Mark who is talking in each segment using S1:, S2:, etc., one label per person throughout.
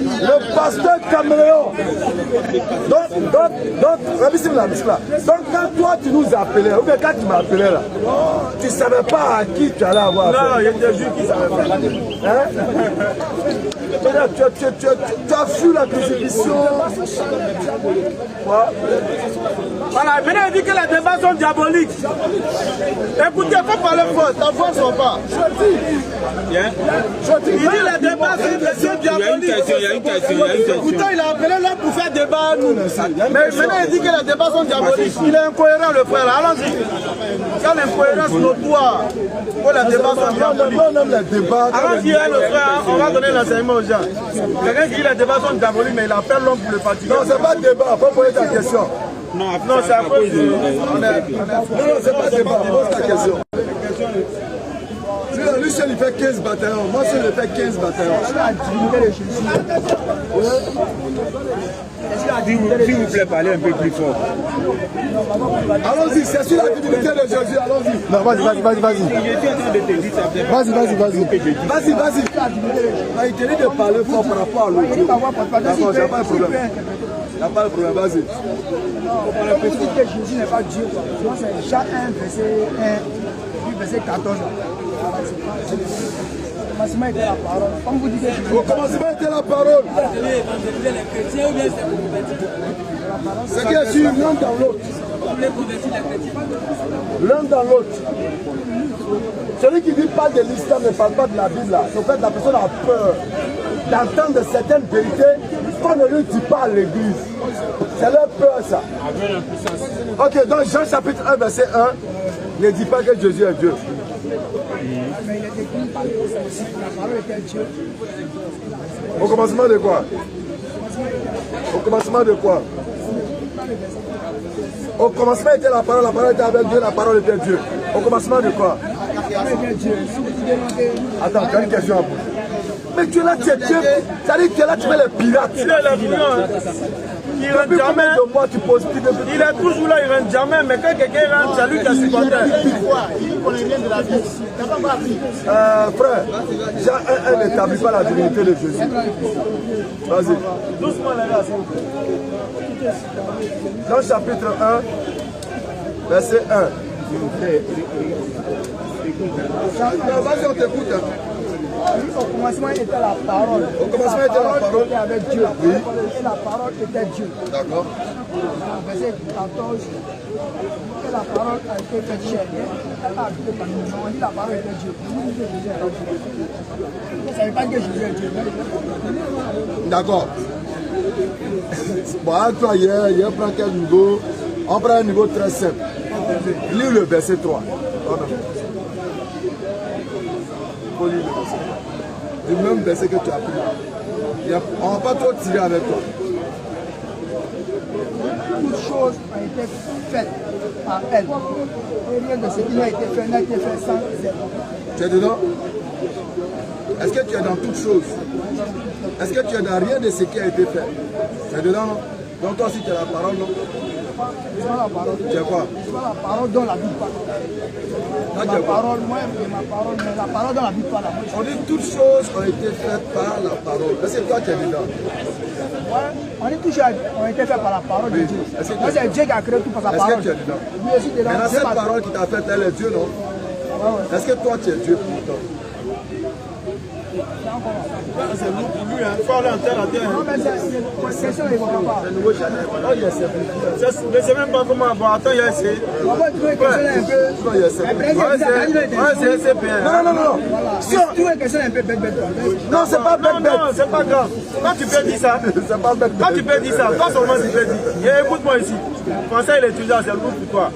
S1: Le pasteur caméléon. Donc, quand toi tu nous appelais, ou bien quand tu m'appelais là, tu ne savais pas à qui tu allais avoir.
S2: Non, il y a des juifs qui ne savaient pas.
S1: Hein? Tu as fui la crucifixion. Quoi?
S2: Voilà, maintenant il dit que les débats sont diaboliques. Écoutez, il faut parler fort, ta voix ne sort pas. Il dit les débats sont diaboliques.
S3: Il y a une question.
S2: Pourtant, il a appelé l'homme pour faire débat à nous. Mais maintenant il dit que les débats sont diaboliques. Il est incohérent le frère, allons-y. Il y a l'incohérence notoire. Que les débats sont diaboliques. Allons-y, le frère, on va donner l'enseignement aux gens. Quelqu'un qui dit les débats sont diaboliques, mais il appelle l'homme pour le fatiguer.
S1: Non, c'est pas débat, il faut poser ta question.
S2: Non, c'est à cause de...
S1: Non, c'est pas débat, pose ta question. Lui seul il fait 15 bataillons, moi seul je fais 15 bataillons.
S3: S'il vous plaît, parlez un peu plus fort.
S1: Allons-y, c'est sur la divinité de Jésus, allons-y. Non, vas-y.
S3: Je suis en train de te dire ça.
S1: Vas-y. Il te dit de parler fort par rapport à l'autre. D'accord, il n'y a pas de problème. Il n'y a pas de problème, vas-y.
S4: Vous dites que Jésus n'est pas Dieu. C'est Jean 1, verset 14. Au commencement était la parole. Comme vous dites que Jésus.
S1: Au commencement était la parole. C'est bien sûr, l'un dans l'autre. L'un dans l'autre. Celui qui dit pas de l'islam ne parle pas de la Bible là. En fait, la personne a peur d'entendre certaines vérités qu'on ne lui dit pas à l'église. C'est leur peur ça. Ok, donc Jean chapitre 1, verset 1, ne dit pas que Jésus est Dieu.
S4: Mais il est écrit par la parole était Dieu.
S1: Au commencement de quoi? Au commencement de quoi? Au commencement était la parole était avec Dieu, la parole était Dieu. Au commencement de quoi? Attends, j'ai une question à vous. Mais tu es là, tu es Dieu. Ça dit que tu es là, tu fais les pirates.
S2: Il est là, il rentre jamais.
S1: De moi, tu poses
S2: il est toujours là, il rentre jamais. Mais quand quelqu'un rentre, c'est lui qui a supporté.
S4: Il dit qu'on est bien de la vie. Tu n'as pas appris.
S1: Frère, Jean 1 n'établit pas la divinité de Jésus. Vas-y.
S2: Doucement, les gars.
S1: Jean chapitre 1, verset 1. Vas-y, on t'écoute.
S4: Au commencement était la parole.
S1: Au commencement était la parole.
S4: Était avec Dieu.
S1: Oui.
S4: Et la parole était Dieu.
S1: D'accord.
S4: Verset 14. Et la parole a été faite chair. Elle a habité parmi nous. On dit la parole était Dieu. Vous ne savez pas que Jésus est Dieu.
S1: D'accord. Bon, toi, hier, prend quel niveau? On prend un niveau très simple. Lis le verset 3. Faut lire le verset. Du même verset que tu as pris. On ne va pas trop tirer avec toi.
S4: Toutes choses ont été faites par elle. Et rien de ce qui n'a été fait n'a été fait sans elle.
S1: Tu es dedans? Est-ce que tu es dans toutes choses? Est-ce que tu es dans rien de ce qui a été fait? Tu es dedans, non? Donc toi aussi tu es la parole, non?
S4: C'est pas la parole.
S1: Tu es quoi?
S4: C'est pas la parole dont la Bible parle. Ma parole, moi, ma parole, mais la parole dont la Bible parle.
S1: On dit toutes choses ont été faites par la parole. Est-ce que toi tu es dedans?
S4: Ouais, on dit toutes choses ont été faites par la parole de Dieu. Moi, c'est Dieu qui a créé tout par sa parole.
S1: Est-ce que tu es dedans?
S4: Oui, aussi dedans.
S1: Maintenant cette parole qui t'a faite, elle est Dieu, non? Est-ce que toi tu es Dieu pour toi?
S2: C'est nous pour lui, il faut aller en terre à terre.
S4: Non, mais c'est question, il ne va pas.
S1: C'est nouveau Chanel. Non, il y a
S2: Je ne sais même pas comment. Bon, attends, il y a essayé.
S4: On va trouver question un peu.
S2: Ouais, c'est SCPN.
S1: Non.
S4: Si on trouve une question un peu bête.
S1: Non, c'est pas bête.
S2: Non, c'est pas grave. Quand tu peux dire ça,
S1: C'est pas bête.
S2: quand tu peux dire ça, toi seulement tu peux dire. Et écoute-moi ici. Français, il est étudiant, c'est le coup pour toi.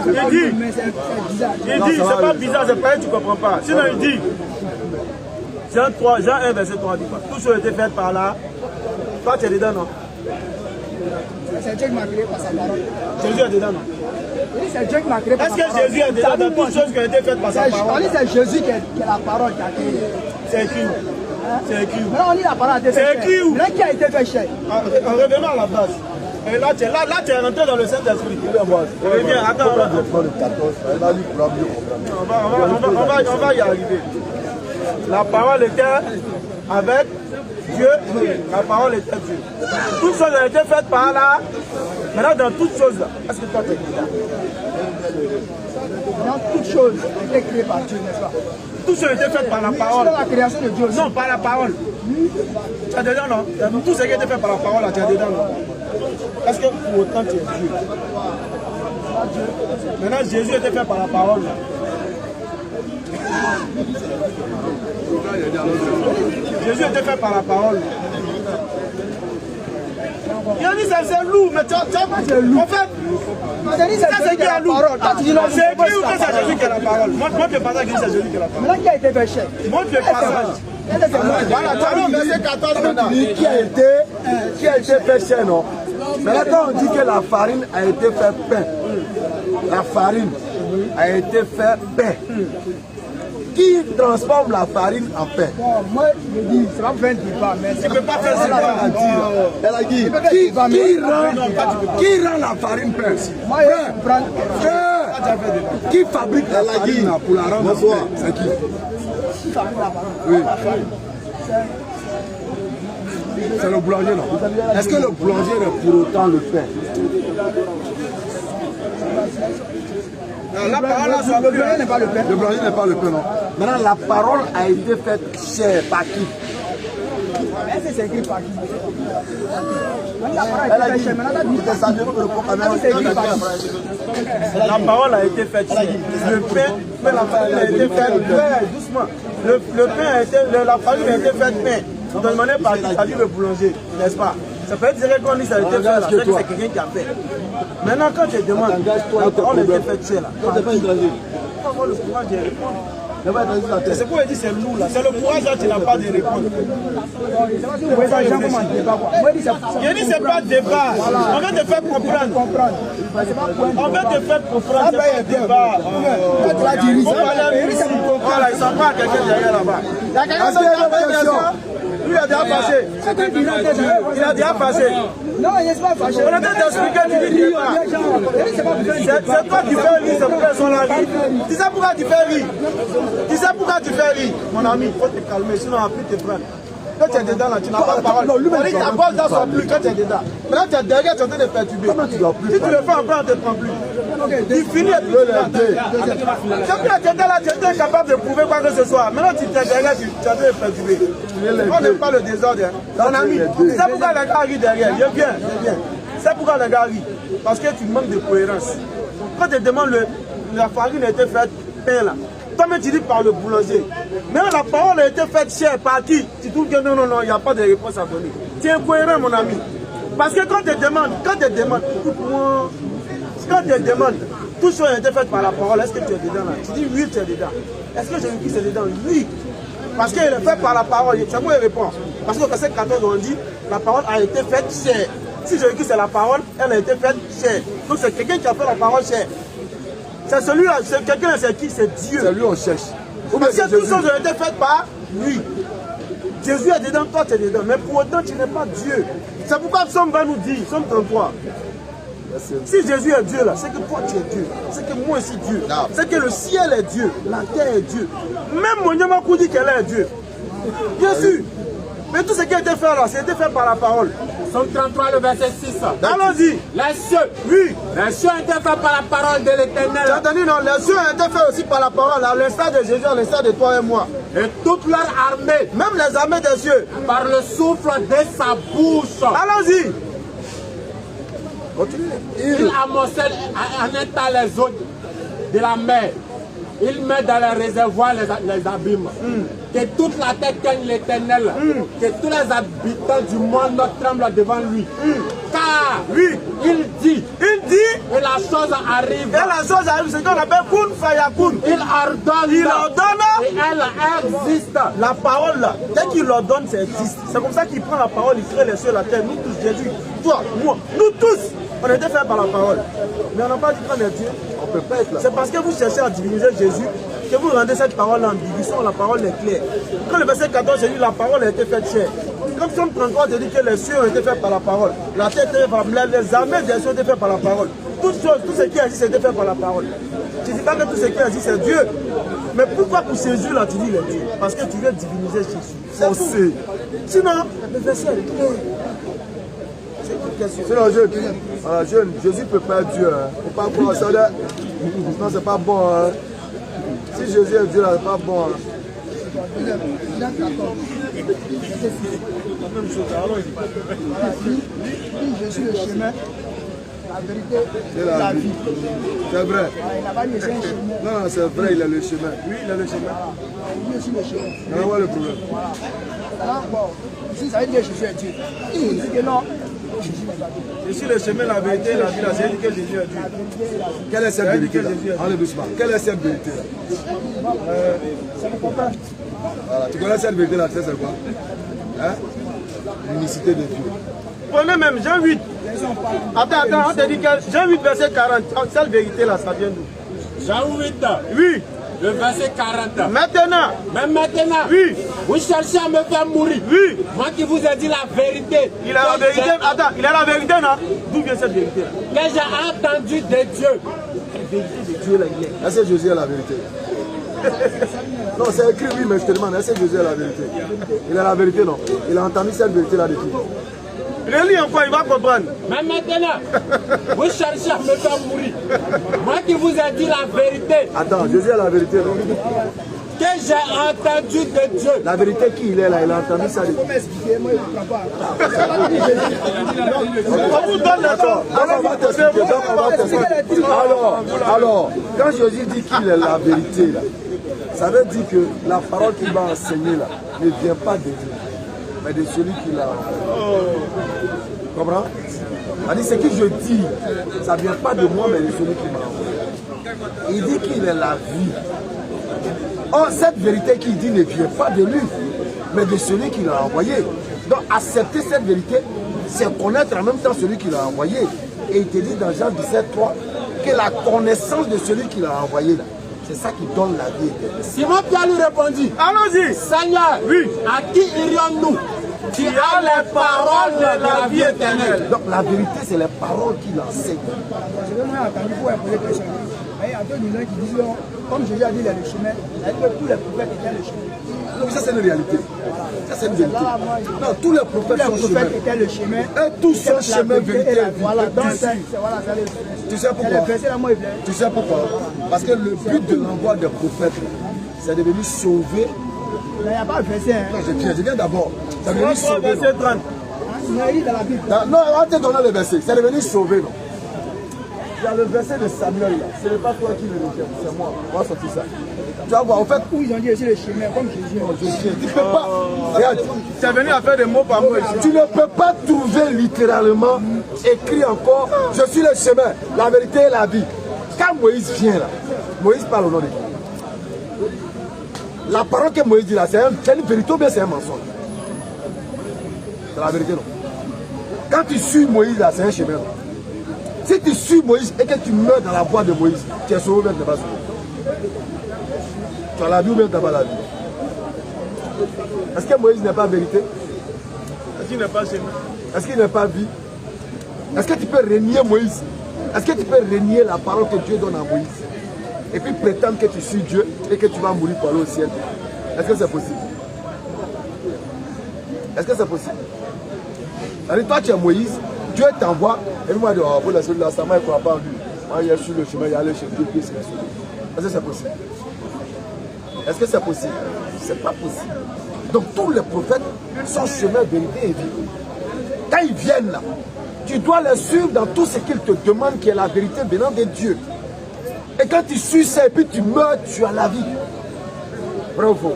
S2: Il dit,
S4: Mais c'est bizarre.
S2: c'est pas bizarre, c'est pas tu ne comprends pas. Sinon, il dit, Jean 1, verset 3, dit quoi? Tout chose a été fait par là. Toi, tu es dedans, non?
S4: C'est Dieu qui m'a créé par sa parole.
S2: Jésus est dedans, non?
S4: Oui, c'est Dieu qui m'a créé par sa
S2: Est-ce
S4: parole.
S2: que Jésus est dedans dans toutes choses qui ont été faites par sa parole?
S4: On dit c'est Jésus qui est la parole qui a créé.
S2: C'est écrit où? C'est écrit où?
S4: Maintenant, on dit la parole a été faite.
S2: C'est écrit où?
S4: L'un qui a été fait chair.
S2: En revenant à la base. Et là, tu es rentré dans le Saint-Esprit. Reviens, attends. On va y arriver. La parole était avec Dieu, la parole était Dieu. Toutes choses ont été faites par là. Maintenant, dans toutes choses, est-ce que toi tu es dedans?
S4: Dans toutes choses, ont été créées par Dieu, n'est-ce pas?
S2: Toutes choses ont été faites par la parole.
S4: C'est la création de Dieu aussi.
S2: Non, par la parole. Tu es dedans, non? Tout ce qui a été fait par la parole, tu es dedans, non? Est-ce que pour autant tu es Dieu? Maintenant, Jésus était fait par la parole. Jésus était fait par la parole. Il a dit ça c'est lourd, mais tu as en fait, ça c'est qui est lourd. C'est écrit ou que c'est Jésus qui est la parole? Montre le passage qui dit c'est Jésus qui est la parole.
S4: Maintenant, qui a été fait cher?
S2: Montre le passage.
S1: Voilà, tu as verset 14 maintenant. Qui a été fait cher, non? Mais là, quand on dit que la farine a été fait pain, la farine a été fait pain. Qui transforme la farine en pain?
S4: Bon, moi, je dis, ça va faire un débat, mais
S2: Tu ne peux pas faire ça.
S1: Elle a dit, qui rend la farine pain?
S4: moi, je comprends.
S1: Qui fabrique la farine pour la rendre pain? C'est qui?
S4: Qui fabrique la parole?
S1: Oui. C'est le boulanger, non? Est-ce que le boulanger est pour autant le pain?
S2: La parole
S4: Le blé n'est pas le pain.
S1: Le boulanger n'est pas le pain, non? Maintenant, la parole a été faite chère par qui?
S4: Est-ce que c'est écrit par qui?
S1: Elle a dit, c'est ça, je veux
S2: La parole a été faite. Le pain, mais la farine a été faite. Doucement. Le pain a été, la farine a été faite pain. On a demandé par qui? Ça dit le boulanger, n'est-ce pas? Ça peut être direct qu'on dit ça a été fait là, c'est quelqu'un qui a fait. Maintenant, quand tu demandes, la parole a été faite chez là. Comment le courage de répondre? C'est pourquoi il dit c'est lourd là. C'est le courage là, tu n'as pas de répondre. Il dit c'est pas débat. On veut te faire comprendre. On veut te faire comprendre. C'est pas un débat. Voilà, ils sont pas quelqu'un derrière là-bas. Il y a quelqu'un qui a lui a déjà passé. Il a déjà passé.
S4: Non, il n'est pas fâché.
S2: On a déjà expliqué, tu dis c'est toi qui fais rire, c'est pourquoi ils sont là. Tu sais pourquoi tu fais rire? Tu sais pourquoi tu fais rire? Mon ami, il faut te calmer, sinon on va plus te prendre. Quand tu es dedans là, tu n'as pas de parole. On dit ta parole dans son plus quand tu es dedans. Maintenant tu es derrière, tu es en train de perturber. Si tu le fais encore, on ne te prend plus. Tu finis et tu le fais. Tu étais là, tu étais incapable de prouver quoi que ce soit. Maintenant tu es derrière, tu es en train de perturber. On n'aime pas le désordre. Mon ami, tu sais pourquoi les gars rient derrière? Viens. C'est pourquoi les gars rient. Parce que tu manques de cohérence. Quand tu demandes la farine a été faite pain là. Toi-même tu dis par le boulanger. Mais la parole a été faite chère par qui? Tu trouves que non, il n'y a pas de réponse à donner. Tu es incohérent mon ami. Parce que quand tu demandes, écoute-moi, quand tu demandes, toutes choses ont été faites par la parole, est-ce que tu es dedans là? Tu dis oui, tu es dedans. Est-ce que Jésus-Christ est dedans? Oui. Parce qu'il est fait par la parole. C'est moi qui réponds. Parce que au verset 14, on dit, la parole a été faite chère. Si Jésus-Christ c'est la parole, elle a été faite chère. Donc c'est quelqu'un qui a fait la parole chère. C'est celui-là, c'est quelqu'un, c'est qui? C'est Dieu.
S1: C'est lui on cherche.
S2: Parce que toutes choses ont été faites par lui. Jésus est dedans, toi tu es dedans. Mais pour autant, tu n'es pas Dieu. C'est pourquoi Psaume va nous dire, Psaume 33. Si Jésus est Dieu là, c'est que toi tu es Dieu. C'est que moi aussi Dieu. C'est que le ciel est Dieu. La terre est Dieu. Même mon Yamakou dit qu'elle est Dieu. Bien sûr. Mais tout ce qui a été fait là, c'était fait par la parole.
S5: Psaume 33, le verset 6.
S2: Allons-y.
S5: Les cieux.
S2: Oui.
S5: Les cieux ont été faits par la parole de l'Éternel.
S2: Tu as entendu, non? Les cieux ont été faits aussi par la parole, à l'instar de Jésus, à l'instar de toi et moi.
S5: Et toute leur armée.
S2: Même les armées des cieux.
S5: Par le souffle de sa bouche.
S2: Allons-y.
S5: Il amoncelle en un temps les eaux de la mer. Il met dans les réservoirs les abîmes. Que toute la terre craigne l'Éternel. Que tous les habitants du monde tremblent devant lui. Car il dit et la chose arrive.
S2: Et la chose arrive, c'est qu'on appelle Kun Fayakun.
S5: Il ordonne et elle existe.
S2: La parole là, dès qu'il ordonne, ça existe. C'est comme ça qu'il prend la parole, il crée les cieux et la terre. Nous tous, Jésus, toi, moi, nous tous, on a été faits par la parole. Mais on n'a pas dit qu'on est Dieu.
S1: On ne peut pas être là.
S2: C'est parce que vous cherchez à diviniser Jésus que vous rendez cette parole ambiguë. La parole est claire. Quand le verset 14, dit la parole a été faite chère. Quand Psaume 33 dit que les cieux ont été faits par la parole, la terre était faite par la parole, les armées des cieux ont été faites par la parole. Toutes choses, tout ce qui existe, été fait par la parole. Tu ne dis pas que tout ce qui existe, c'est Dieu. Mais pourquoi pour Jésus là, tu dis il est Dieu? Parce que tu veux diviniser Jésus.
S1: forcer. Sinon, Jésus peut pas être Dieu. Hein. Faut pas croire ça. Non, c'est pas bon. Hein. Si Jésus est Dieu, là, c'est pas bon. Hein.
S4: Je suis le chemin, la vérité, la vie.
S1: C'est vrai.
S4: Il n'a pas mis un chemin.
S1: Non, c'est vrai, il a le chemin. Oui, il a le chemin.
S4: Lui aussi le chemin.
S1: On voit le problème.
S4: Voilà. Alors, bon, ici, ça veut dire que Jésus est Dieu. Il dit que non, Jésus n'est pas Dieu.
S2: Je suis le chemin, la vérité, la vie, la c'est que Jésus est Dieu.
S1: Quelle est cette vérité là? Allez doucement. Quelle est cette vérité là?
S4: C'est mon copain.
S1: Voilà. Tu connais cette vérité là, c'est quoi? Hein? L'unicité de Dieu.
S2: Prenez même Jean 8. Attends, on te dit que Jean 8, verset 40. Cette vérité là, ça vient d'où?
S5: Jean 8,
S2: Oui.
S5: le verset 40.
S2: Maintenant.
S5: Même maintenant,
S2: Oui.
S5: vous cherchez à me faire mourir.
S2: Oui.
S5: Moi qui vous ai dit la vérité.
S2: Il a la vérité. Attends, il a la vérité, non? D'où vient cette vérité là?
S5: Que j'ai entendu de Dieu.
S2: La vérité de Dieu là, il est.
S1: Est-ce que Jésus a la vérité? Non, c'est écrit, oui, mais je te demande, est-ce que Jésus a la vérité? Il a la vérité, non? Il a entendu cette vérité là depuis.
S2: Relis encore, il va comprendre.
S5: Mais maintenant, vous cherchez à me faire mourir. Moi qui vous ai dit la vérité.
S1: Attends, Jésus a la vérité, non?
S5: Que j'ai entendu de Dieu.
S1: La vérité qui il est là, il a entendu ça depuis.
S4: Comment expliquer? Moi, je ne comprends pas.
S2: On vous donne le temps.
S1: On va t'expliquer, donc on va t'expliquer. Alors, quand Jésus dit qu'il est la vérité, là, ça veut dire que la parole qu'il va enseigner là ne vient pas de Dieu, mais de celui qui l'a envoyé. Comprends? C'est-à-dire ce que je dis, ça ne vient pas de moi, mais de celui qui m'a envoyé. Il dit qu'il est la vie. Or, cette vérité qu'il dit ne vient pas de lui, mais de celui qui l'a envoyé. Donc, accepter cette vérité, c'est connaître en même temps celui qui l'a envoyé. Et il te dit dans Jean 17:3 que la connaissance de celui qui l'a envoyé, là, c'est ça qui donne la vie éternelle.
S5: Simon Pierre lui répondit,
S2: Allons-y.
S5: Seigneur,
S2: Oui.
S5: à qui irions-nous? Qui a les paroles de la vie éternelle.
S1: Donc, la vérité, c'est les paroles qu'il enseigne.
S4: Je vais moi entendu pour poser des questions. Il y a deux gens qui disent, comme Jésus a dit, il est le chemin, que tous les prophètes étaient le chemin.
S1: Donc, ça, c'est une réalité. Ça, c'est une vérité. Non, tous les prophètes sont
S4: Tous les
S1: chemin.
S4: prophètes étaient le chemin.
S1: Et tous sont chemin, vérité.
S4: Voilà, donc
S1: Tu sais pourquoi? Tu sais pourquoi? Parce que le but de l'envoi des prophètes, c'est de venir sauver.
S4: Il n'y a pas de verset.
S1: Non, je viens d'abord. C'est de venir sauver.
S2: Verset 30.
S4: Il y a dit dans la Bible.
S1: Non, on va te donner le verset. C'est de venir sauver. Non? Il y a le verset de Samuel là. Ce n'est pas toi qui le retiens, c'est moi. On va sortir ça. Tu vas voir, en fait,
S4: Où ils ont dit aussi le chemin, comme Jésus.
S1: tu ne peux pas. Regarde,
S2: C'est venu à faire des mots par mot ici.
S1: tu ne peux pas trouver littéralement écrit encore je suis le chemin, la vérité et la vie. Quand Moïse vient là, Moïse parle au nom de qui? La parole que Moïse dit là, c'est une vérité ou bien c'est un mensonge? C'est la vérité, non? Quand tu suis Moïse là, c'est un chemin. Non? Si tu suis Moïse et que tu meurs dans la voie de Moïse, tu es sauvé ou bien tu n'es pas sauvé? Tu as la vie ou bien tu n'as pas la vie? Est-ce que Moïse n'est pas vérité?
S2: Est-ce qu'il n'est pas chemin?
S1: Est-ce qu'il n'est pas vie? Est-ce que tu peux renier Moïse? Est-ce que tu peux renier la parole que Dieu donne à Moïse? Et puis prétendre que tu suis Dieu et que tu vas mourir pour aller au ciel? Est-ce que c'est possible? Est-ce que c'est possible? C'est-à-dire, toi tu es Moïse, Dieu t'envoie, et puis moi je dis, oh, pour la celui-là, ça m'a ne croit pas en lui. Moi, il est sur le chemin, il y a le chemin, Dieu puis c'est la sauver. Est-ce que c'est possible? Est-ce que c'est possible? C'est pas possible. Donc tous les prophètes sont chemin, vérité et vie. Quand ils viennent là, tu dois les suivre dans tout ce qu'ils te demandent qui est la vérité venant de Dieu. Et quand tu suis ça et puis tu meurs, tu as la vie. Bravo.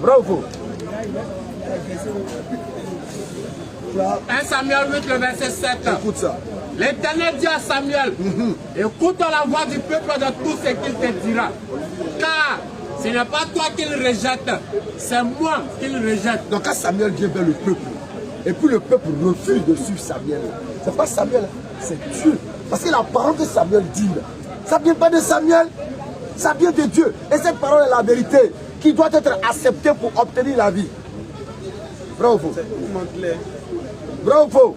S1: Bravo.
S5: 1 Samuel 8, le verset 7.
S1: Écoute ça.
S5: L'Éternel dit à Samuel, écoute la voix du peuple de tout ce qu'il te dira. Car ce n'est pas toi qu'il rejette, c'est moi qu'il rejette.
S1: Donc quand Samuel vient vers le peuple, et puis le peuple refuse de suivre Samuel, c'est pas Samuel, c'est Dieu. Parce que la parole que Samuel dit, ça ne vient pas de Samuel, ça vient de Dieu. Et cette parole est la vérité qui doit être acceptée pour obtenir la vie. Bravo. Bravo.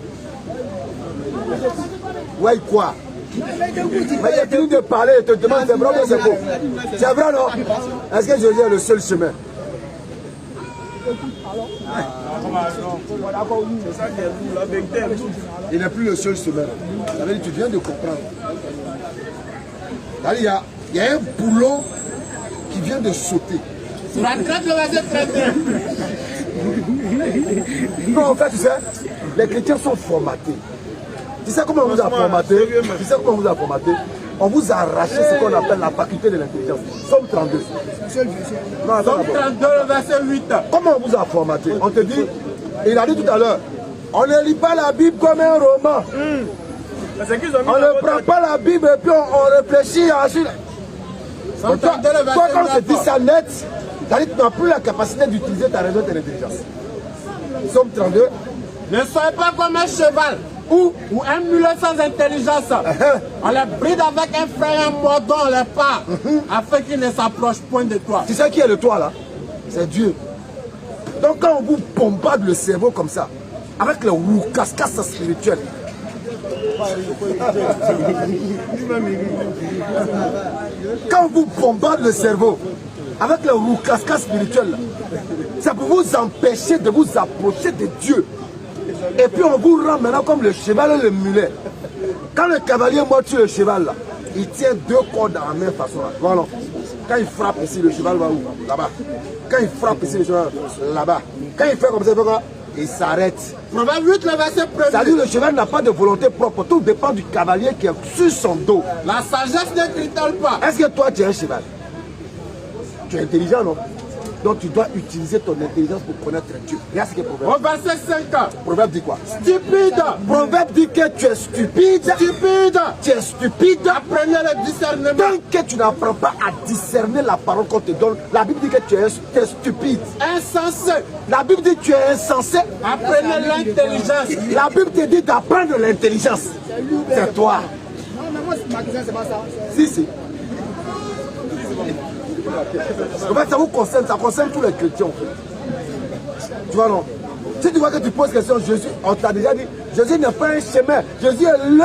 S1: Ouais, quoi? Mais il a fini de parler et te demande c'est vrai ou c'est faux? C'est vrai, non? Est-ce que Jésus est le seul chemin?
S4: alors.
S2: C'est ça qui est lourd, la vérité est lourde.
S1: Il n'est plus le seul semeur. Ça veut dire que tu viens de comprendre. Il y a un boulon qui vient de sauter.
S5: Sur la traite, le verset 31.
S1: Non, en fait, tu sais, les chrétiens sont formatés. Tu sais comment on vous a formaté? Tu sais comment on vous a formaté? On vous a arraché ce qu'on appelle la faculté de l'intelligence. Somme 32. Non, attends,
S5: Somme 32, le verset 8.
S1: comment on vous a formaté? On te dit, il a dit tout à l'heure, on ne lit pas la Bible comme un roman. On ne prend pas la Bible et puis on réfléchit ensuite.
S5: Somme
S1: Toi,
S5: 32, le verset
S1: quand on te
S5: 9.
S1: dit ça net, c'est-à-dire que tu n'as plus la capacité d'utiliser ta raison et ton intelligence. Somme 32.
S5: Ne soyez pas comme un cheval ou un mulet sans intelligence. On les bride avec un frein et un mordant, on les part, afin qu'ils ne s'approchent point de toi.
S1: Tu sais qui est le toi là? C'est Dieu. Donc quand on vous bombarde le cerveau comme ça, avec le cascasse spirituel, quand on vous bombarde le cerveau avec le cascasse spirituel, c'est pour vous empêcher de vous approcher de Dieu. Et puis on vous rend maintenant comme le cheval et le mulet. Quand le cavalier monte sur le cheval là, il tient deux cordes en même façon là. Voilà. Quand il frappe ici, le cheval va où? Là-bas. Quand il frappe ici, le cheval là-bas. Quand il fait comme ça, il s'arrête.
S5: Proverbe 8, le verset 1er.
S1: C'est-à-dire que le cheval n'a pas de volonté propre. Tout dépend du cavalier qui est sur son dos.
S5: La sagesse ne crie-t-elle pas?
S1: Est-ce que toi tu es un cheval? Tu es intelligent, non? Donc tu dois utiliser ton intelligence pour connaître Dieu. Regarde ce que Proverbe.
S5: Au verset 5.
S1: Proverbe dit quoi?
S5: Stupide.
S1: Proverbe dit que tu es stupide.
S5: Stupide.
S1: Tu es stupide.
S5: Apprenez le discernement.
S1: Tant que tu n'apprends pas à discerner la parole qu'on te donne, la Bible dit que tu es stupide.
S5: Insensé.
S1: La Bible dit que tu es insensé.
S5: Apprenez l'intelligence.
S1: La Bible te dit d'apprendre l'intelligence. C'est toi.
S4: Non, mais moi, ma question, c'est pas ça.
S1: Si, si. En fait, ça vous concerne, ça concerne tous les chrétiens en fait. Tu vois non? Si tu vois que tu poses question, Jésus, on t'a déjà dit, Jésus n'est pas un chemin, Jésus est le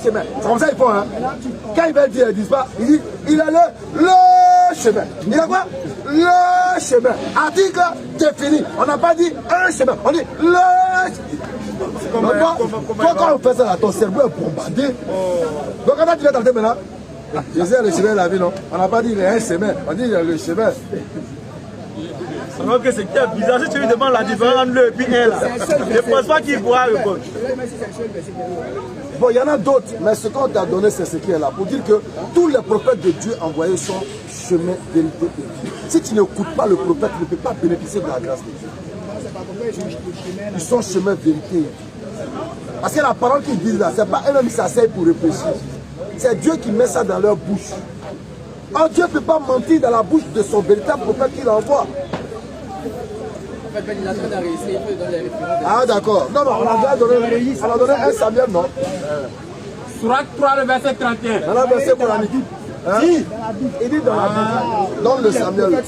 S1: chemin. C'est comme ça qu'ils font, hein. Quand ils veulent dire, ils disent pas, ils disent, il a le chemin. Il a quoi? Le chemin. Article, c'est fini. On n'a pas dit un chemin, on dit le chemin. Toi, quand on fait ça là, ton cerveau est bombardé. Donc quand tu vas tenter maintenant, Jésus est le chemin de la vie, non? On n'a pas dit il est un chemin, on dit il est le chemin.
S2: Alors que c'est qui est bizarre, si tu lui demandes la différence entre le et puis elle, je ne pense pas qu'il pourra répondre.
S1: Bon, il y en a d'autres, mais ce qu'on t'a donné, c'est ce qui est là. Pour dire que tous les prophètes de Dieu envoyés sont chemin, vérité et vie. Si tu n'écoutes pas le prophète, tu ne peux pas bénéficier de la grâce de Dieu. Ils sont chemin, vérité et vie. Parce que la parole qu'ils disent là, ce n'est pas eux-mêmes qui s'asseyent pour réfléchir. C'est Dieu qui met ça dans leur bouche. Or, Dieu ne peut pas mentir dans la bouche de son véritable prophète qu'il envoie. Ah d'accord. Non, on a donné un Samuel, non?
S5: Surat 3, le verset 31.
S1: Dans la verset coranique. Hein? Il dit dans la Bible. Dans le Samuel.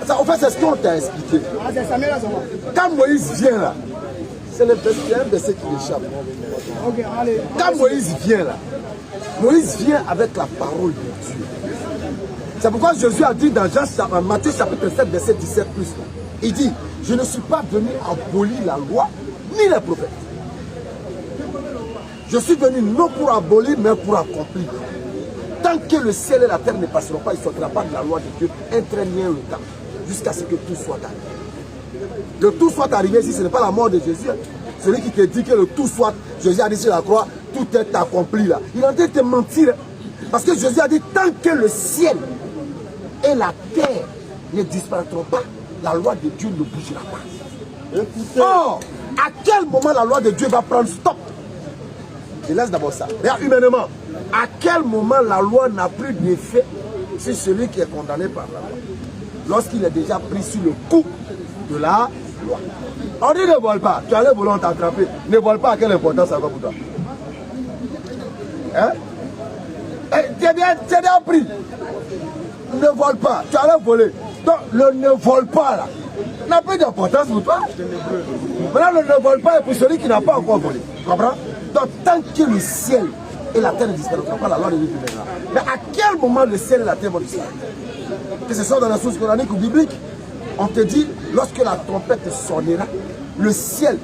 S1: Ça, en fait, c'est ce qu'on t'a expliqué. Quand Moïse vient là, c'est un verset qui l'échappe. Quand Moïse vient là, Moïse vient avec la parole de Dieu. C'est pourquoi Jésus a dit dans Matthieu chapitre 7, verset 17 plus. Il dit, je ne suis pas venu abolir la loi ni les prophètes. Je suis venu non pour abolir, mais pour accomplir. Tant que le ciel et la terre ne passeront pas, il ne sortira pas de la loi de Dieu un très bien le temps, jusqu'à ce que tout soit arrivé. Le tout soit arrivé ici, ce n'est pas la mort de Jésus. Celui qui te dit que le tout soit, Jésus a dit sur la croix, tout est accompli là. Il est en train de te mentir. Parce que Jésus a dit, tant que le ciel et la terre ne disparaîtront pas, la loi de Dieu ne bougera pas. Or, à quel moment la loi de Dieu va prendre stop? Je laisse d'abord ça. Regarde humainement, à quel moment la loi n'a plus d'effet sur celui qui est condamné par la loi? Lorsqu'il est déjà pris sur le coup de la loi. On dit ne vole pas, tu as le volant t'attraper. Ne vole pas, à quelle importance ça va pour toi? Hein? Tu es bien pris. Ne vole pas, tu as le volé. Donc le ne vole pas là n'a plus d'importance pour toi. Maintenant le ne vole pas est pour celui qui n'a pas encore volé. Tu comprends? Donc tant que le ciel et la terre ne disparaîtront pas, la loi de Dieu viendra. Mais à quel moment le ciel et la terre vont disparaître? Que ce soit dans la source coranique ou biblique, On te dit, lorsque la trompette sonnera, le ciel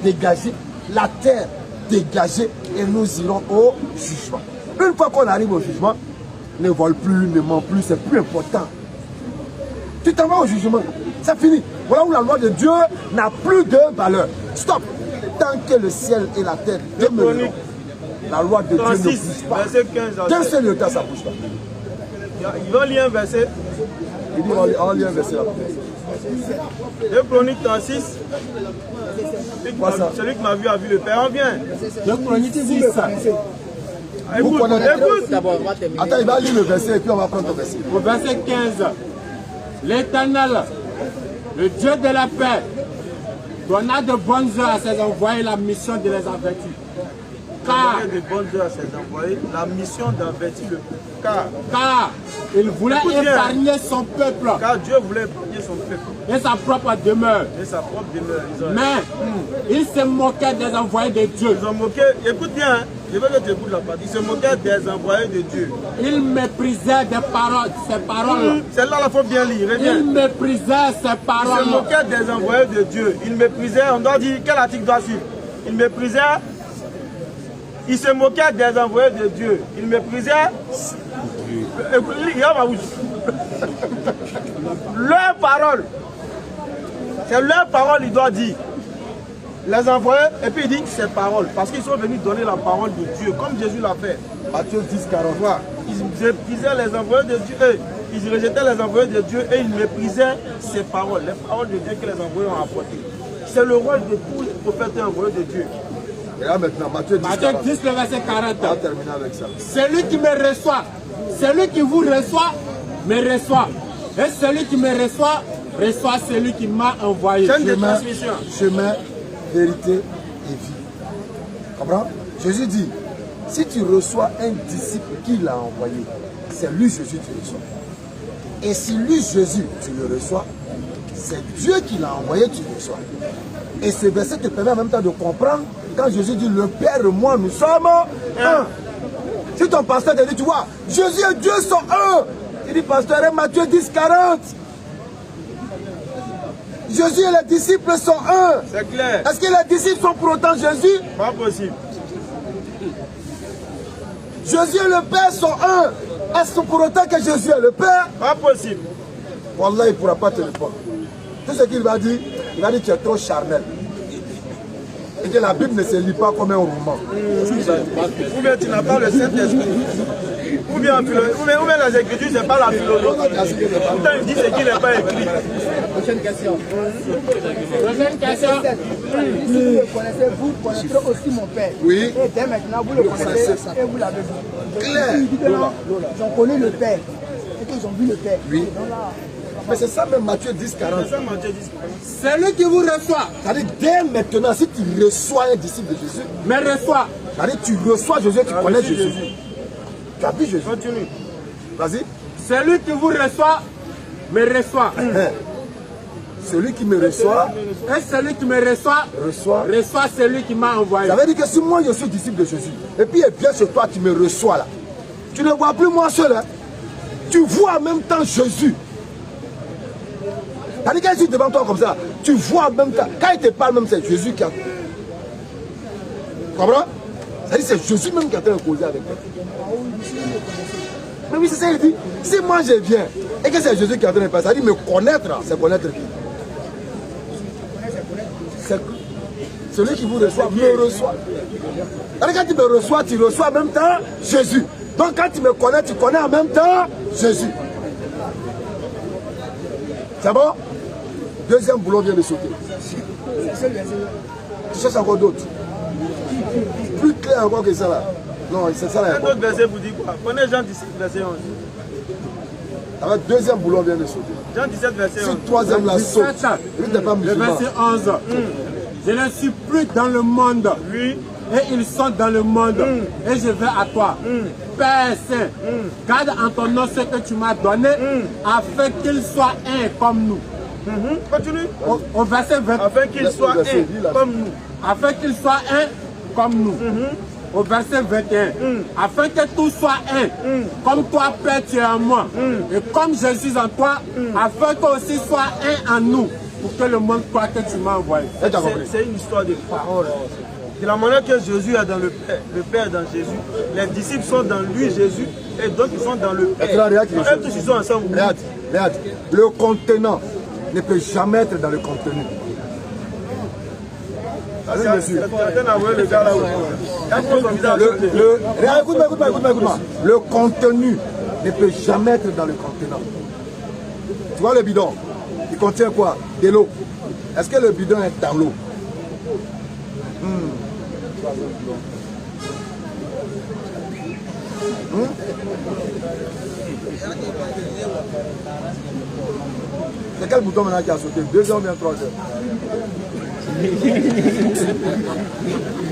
S1: dégagé, la terre dégagée, et nous irons au jugement. Une fois qu'on arrive au jugement, ne vole plus, ne ment plus, c'est plus important. Tu t'en vas au jugement, c'est fini. Voilà où la loi de Dieu n'a plus de valeur. Stop. Tant que le ciel et la terre demeureront, la loi de Dieu ne bouge pas. D'un seul état, ça ne bouge pas.
S2: Il va lire un verset.
S1: Il dit, on lit un verset là.
S2: 2 Chroniques 36. Celui qui m'a vu a vu le Père. On vient.
S5: 2 Chroniques 6.
S2: Écoute.
S1: Attends, il va lire le verset et puis on va prendre ton verset.
S5: Au verset 15. L'Éternel, le Dieu de la paix, donna de bonnes heures à ses envoyés la mission de les avertir. Car
S2: de bonnes heures à ses envoyés, la mission d'avertir le peuple.
S5: Car il voulait épargner son peuple.
S2: Car Dieu voulait épargner son peuple.
S5: Et sa propre demeure.
S2: Et sa propre demeure.
S5: Mais il se moquait des envoyés de Dieu.
S2: Ils ont moqué, écoute bien, hein, je veux que tu écoutes la partie. Ils se moquaient des envoyés de Dieu.
S5: Il méprisait des paroles, ses paroles.
S2: Celle-là, il faut bien lire.
S5: Il méprisait ses paroles.
S2: Il se moquait des envoyés de Dieu. Il méprisait, on doit dire, quel article doit suivre? Il méprisait. Il se moquait des envoyés de Dieu. Il méprisait leurs paroles. C'est leurs paroles, il doit dire. Les envoyés, et puis il dit ses paroles. Parce qu'ils sont venus donner la parole de Dieu, comme Jésus l'a fait.
S1: Matthieu 10, 43.
S2: Ils méprisaient les envoyés de Dieu. Ils rejetaient les envoyés de Dieu et ils méprisaient ses paroles. Les paroles de Dieu que les envoyés ont apportées. C'est le rôle de tous les prophètes et envoyés de Dieu.
S1: Et là maintenant, Matthieu 10,
S5: Matthieu 10, le verset 40.
S1: On va terminer avec ça.
S5: Celui qui me reçoit, celui qui vous reçoit, me reçoit. Et celui qui me reçoit, reçoit celui qui m'a envoyé.
S1: Chemin, vérité et vie. Comprends? Jésus dit, si tu reçois un disciple qui l'a envoyé, c'est lui Jésus que tu reçois. Et si lui Jésus, tu le reçois, c'est Dieu qui l'a envoyé, tu le reçois. Et ce verset te permet en même temps de comprendre quand Jésus dit, le Père et moi, nous sommes un. Si ton pasteur te dit, tu vois, Jésus et Dieu sont un. Il dit, pasteur, Matthieu 10, 40. Jésus et les disciples sont un.
S2: C'est clair.
S1: Est-ce que les disciples sont pour autant Jésus?
S2: Pas possible.
S1: Jésus et le Père sont un. Est-ce pour autant que Jésus est le Père?
S2: Pas possible.
S1: Wallah, il ne pourra pas te répondre. Tout ce qu'il va dire, il va dire que tu es trop charnel. Et que la Bible ne se lit pas comme un roman.
S2: Ou bien tu n'as pas le Saint-Esprit. Ou bien les Écritures, ce n'est pas la philosophie. Pourtant, il dit ce qui n'est pas écrit.
S4: Prochaine question.
S5: Prochaine question.
S4: Si vous le connaissez, vous connaîtrez aussi mon Père.
S1: Oui.
S4: Et dès maintenant, vous le connaissez et vous l'avez vu.
S1: Clair.
S4: Il dit que non, ils ont connu le Père. Et qu'ils ont vu le Père.
S1: Oui. Mais c'est ça même Matthieu 10, 40.
S2: C'est ça Matthieu 10.
S5: Celui qui vous reçoit,
S1: C'est-à-dire, dès maintenant, si tu reçois un disciple de Jésus,
S5: me reçoit.
S1: c'est-à-dire, tu reçois Jésus, tu connais Jésus. Tu as vu Jésus.
S2: Continue.
S1: Vas-y.
S5: Celui qui vous reçoit, me reçoit.
S1: Celui qui me reçoit,
S5: Et celui qui me reçoit, reçoit celui qui m'a envoyé.
S1: Ça veut dire que si moi je suis disciple de Jésus, et puis il vient chez toi, tu me reçois là, tu ne vois plus moi seul, hein? Tu vois en même temps Jésus. C'est-à-dire qu'il est devant toi comme ça, tu vois en même temps, quand il te parle même, c'est Jésus qui a... Tu comprends? C'est-à-dire c'est Jésus même qui est en train de causer avec toi. Mais oui, c'est ça, il dit, si moi je viens, et que c'est Jésus qui est en train de parler, ça dit me connaître, c'est connaître qui? Celui qui vous reçoit, me reçoit. Alors quand tu me reçois, tu reçois en même temps Jésus. Donc quand tu me connais, tu connais en même temps Jésus. C'est bon? Deuxième boulot vient de sauter. Tu cherches encore d'autres. Plus clair encore que ça là. Non, c'est ça là.
S2: Un autre verset vous dit quoi? Prenez Jean 17, verset 11.
S1: Alors deuxième boulot vient de sauter.
S2: Jean 17, verset 11.
S1: Si troisième la saute, lui t'es pas
S5: Le
S1: musulman.
S5: verset 11. Je ne suis plus dans le monde.
S2: Oui.
S5: Et ils sont dans le monde. Et je vais à toi. Père Saint, garde en ton nom ce que tu m'as donné, afin qu'ils soient un comme nous.
S2: Continue.
S5: Au verset 20.
S2: Afin qu'ils soient un comme nous.
S5: Afin qu'ils soient un comme nous. au verset 21, afin que tout soit un, comme toi, Père, tu es en moi, et comme je suis en toi, afin qu'aussi soit un en nous, pour que le monde croit que tu m'as envoyé.
S2: C'est une histoire de parole. De la manière que Jésus est dans le Père est dans Jésus, les disciples sont dans lui, Jésus, et donc ils sont dans le Père. Eux tous ils sont ensemble.
S1: Regarde, le contenant ne peut jamais être dans le contenu. Écoute-moi. Le contenu ne peut jamais être dans le contenant. Tu vois le bidon, il contient quoi? De l'eau. Est-ce que le bidon est dans l'eau? C'est quel bouton maintenant qui a sauté? 2 heures ou bien 3 heures?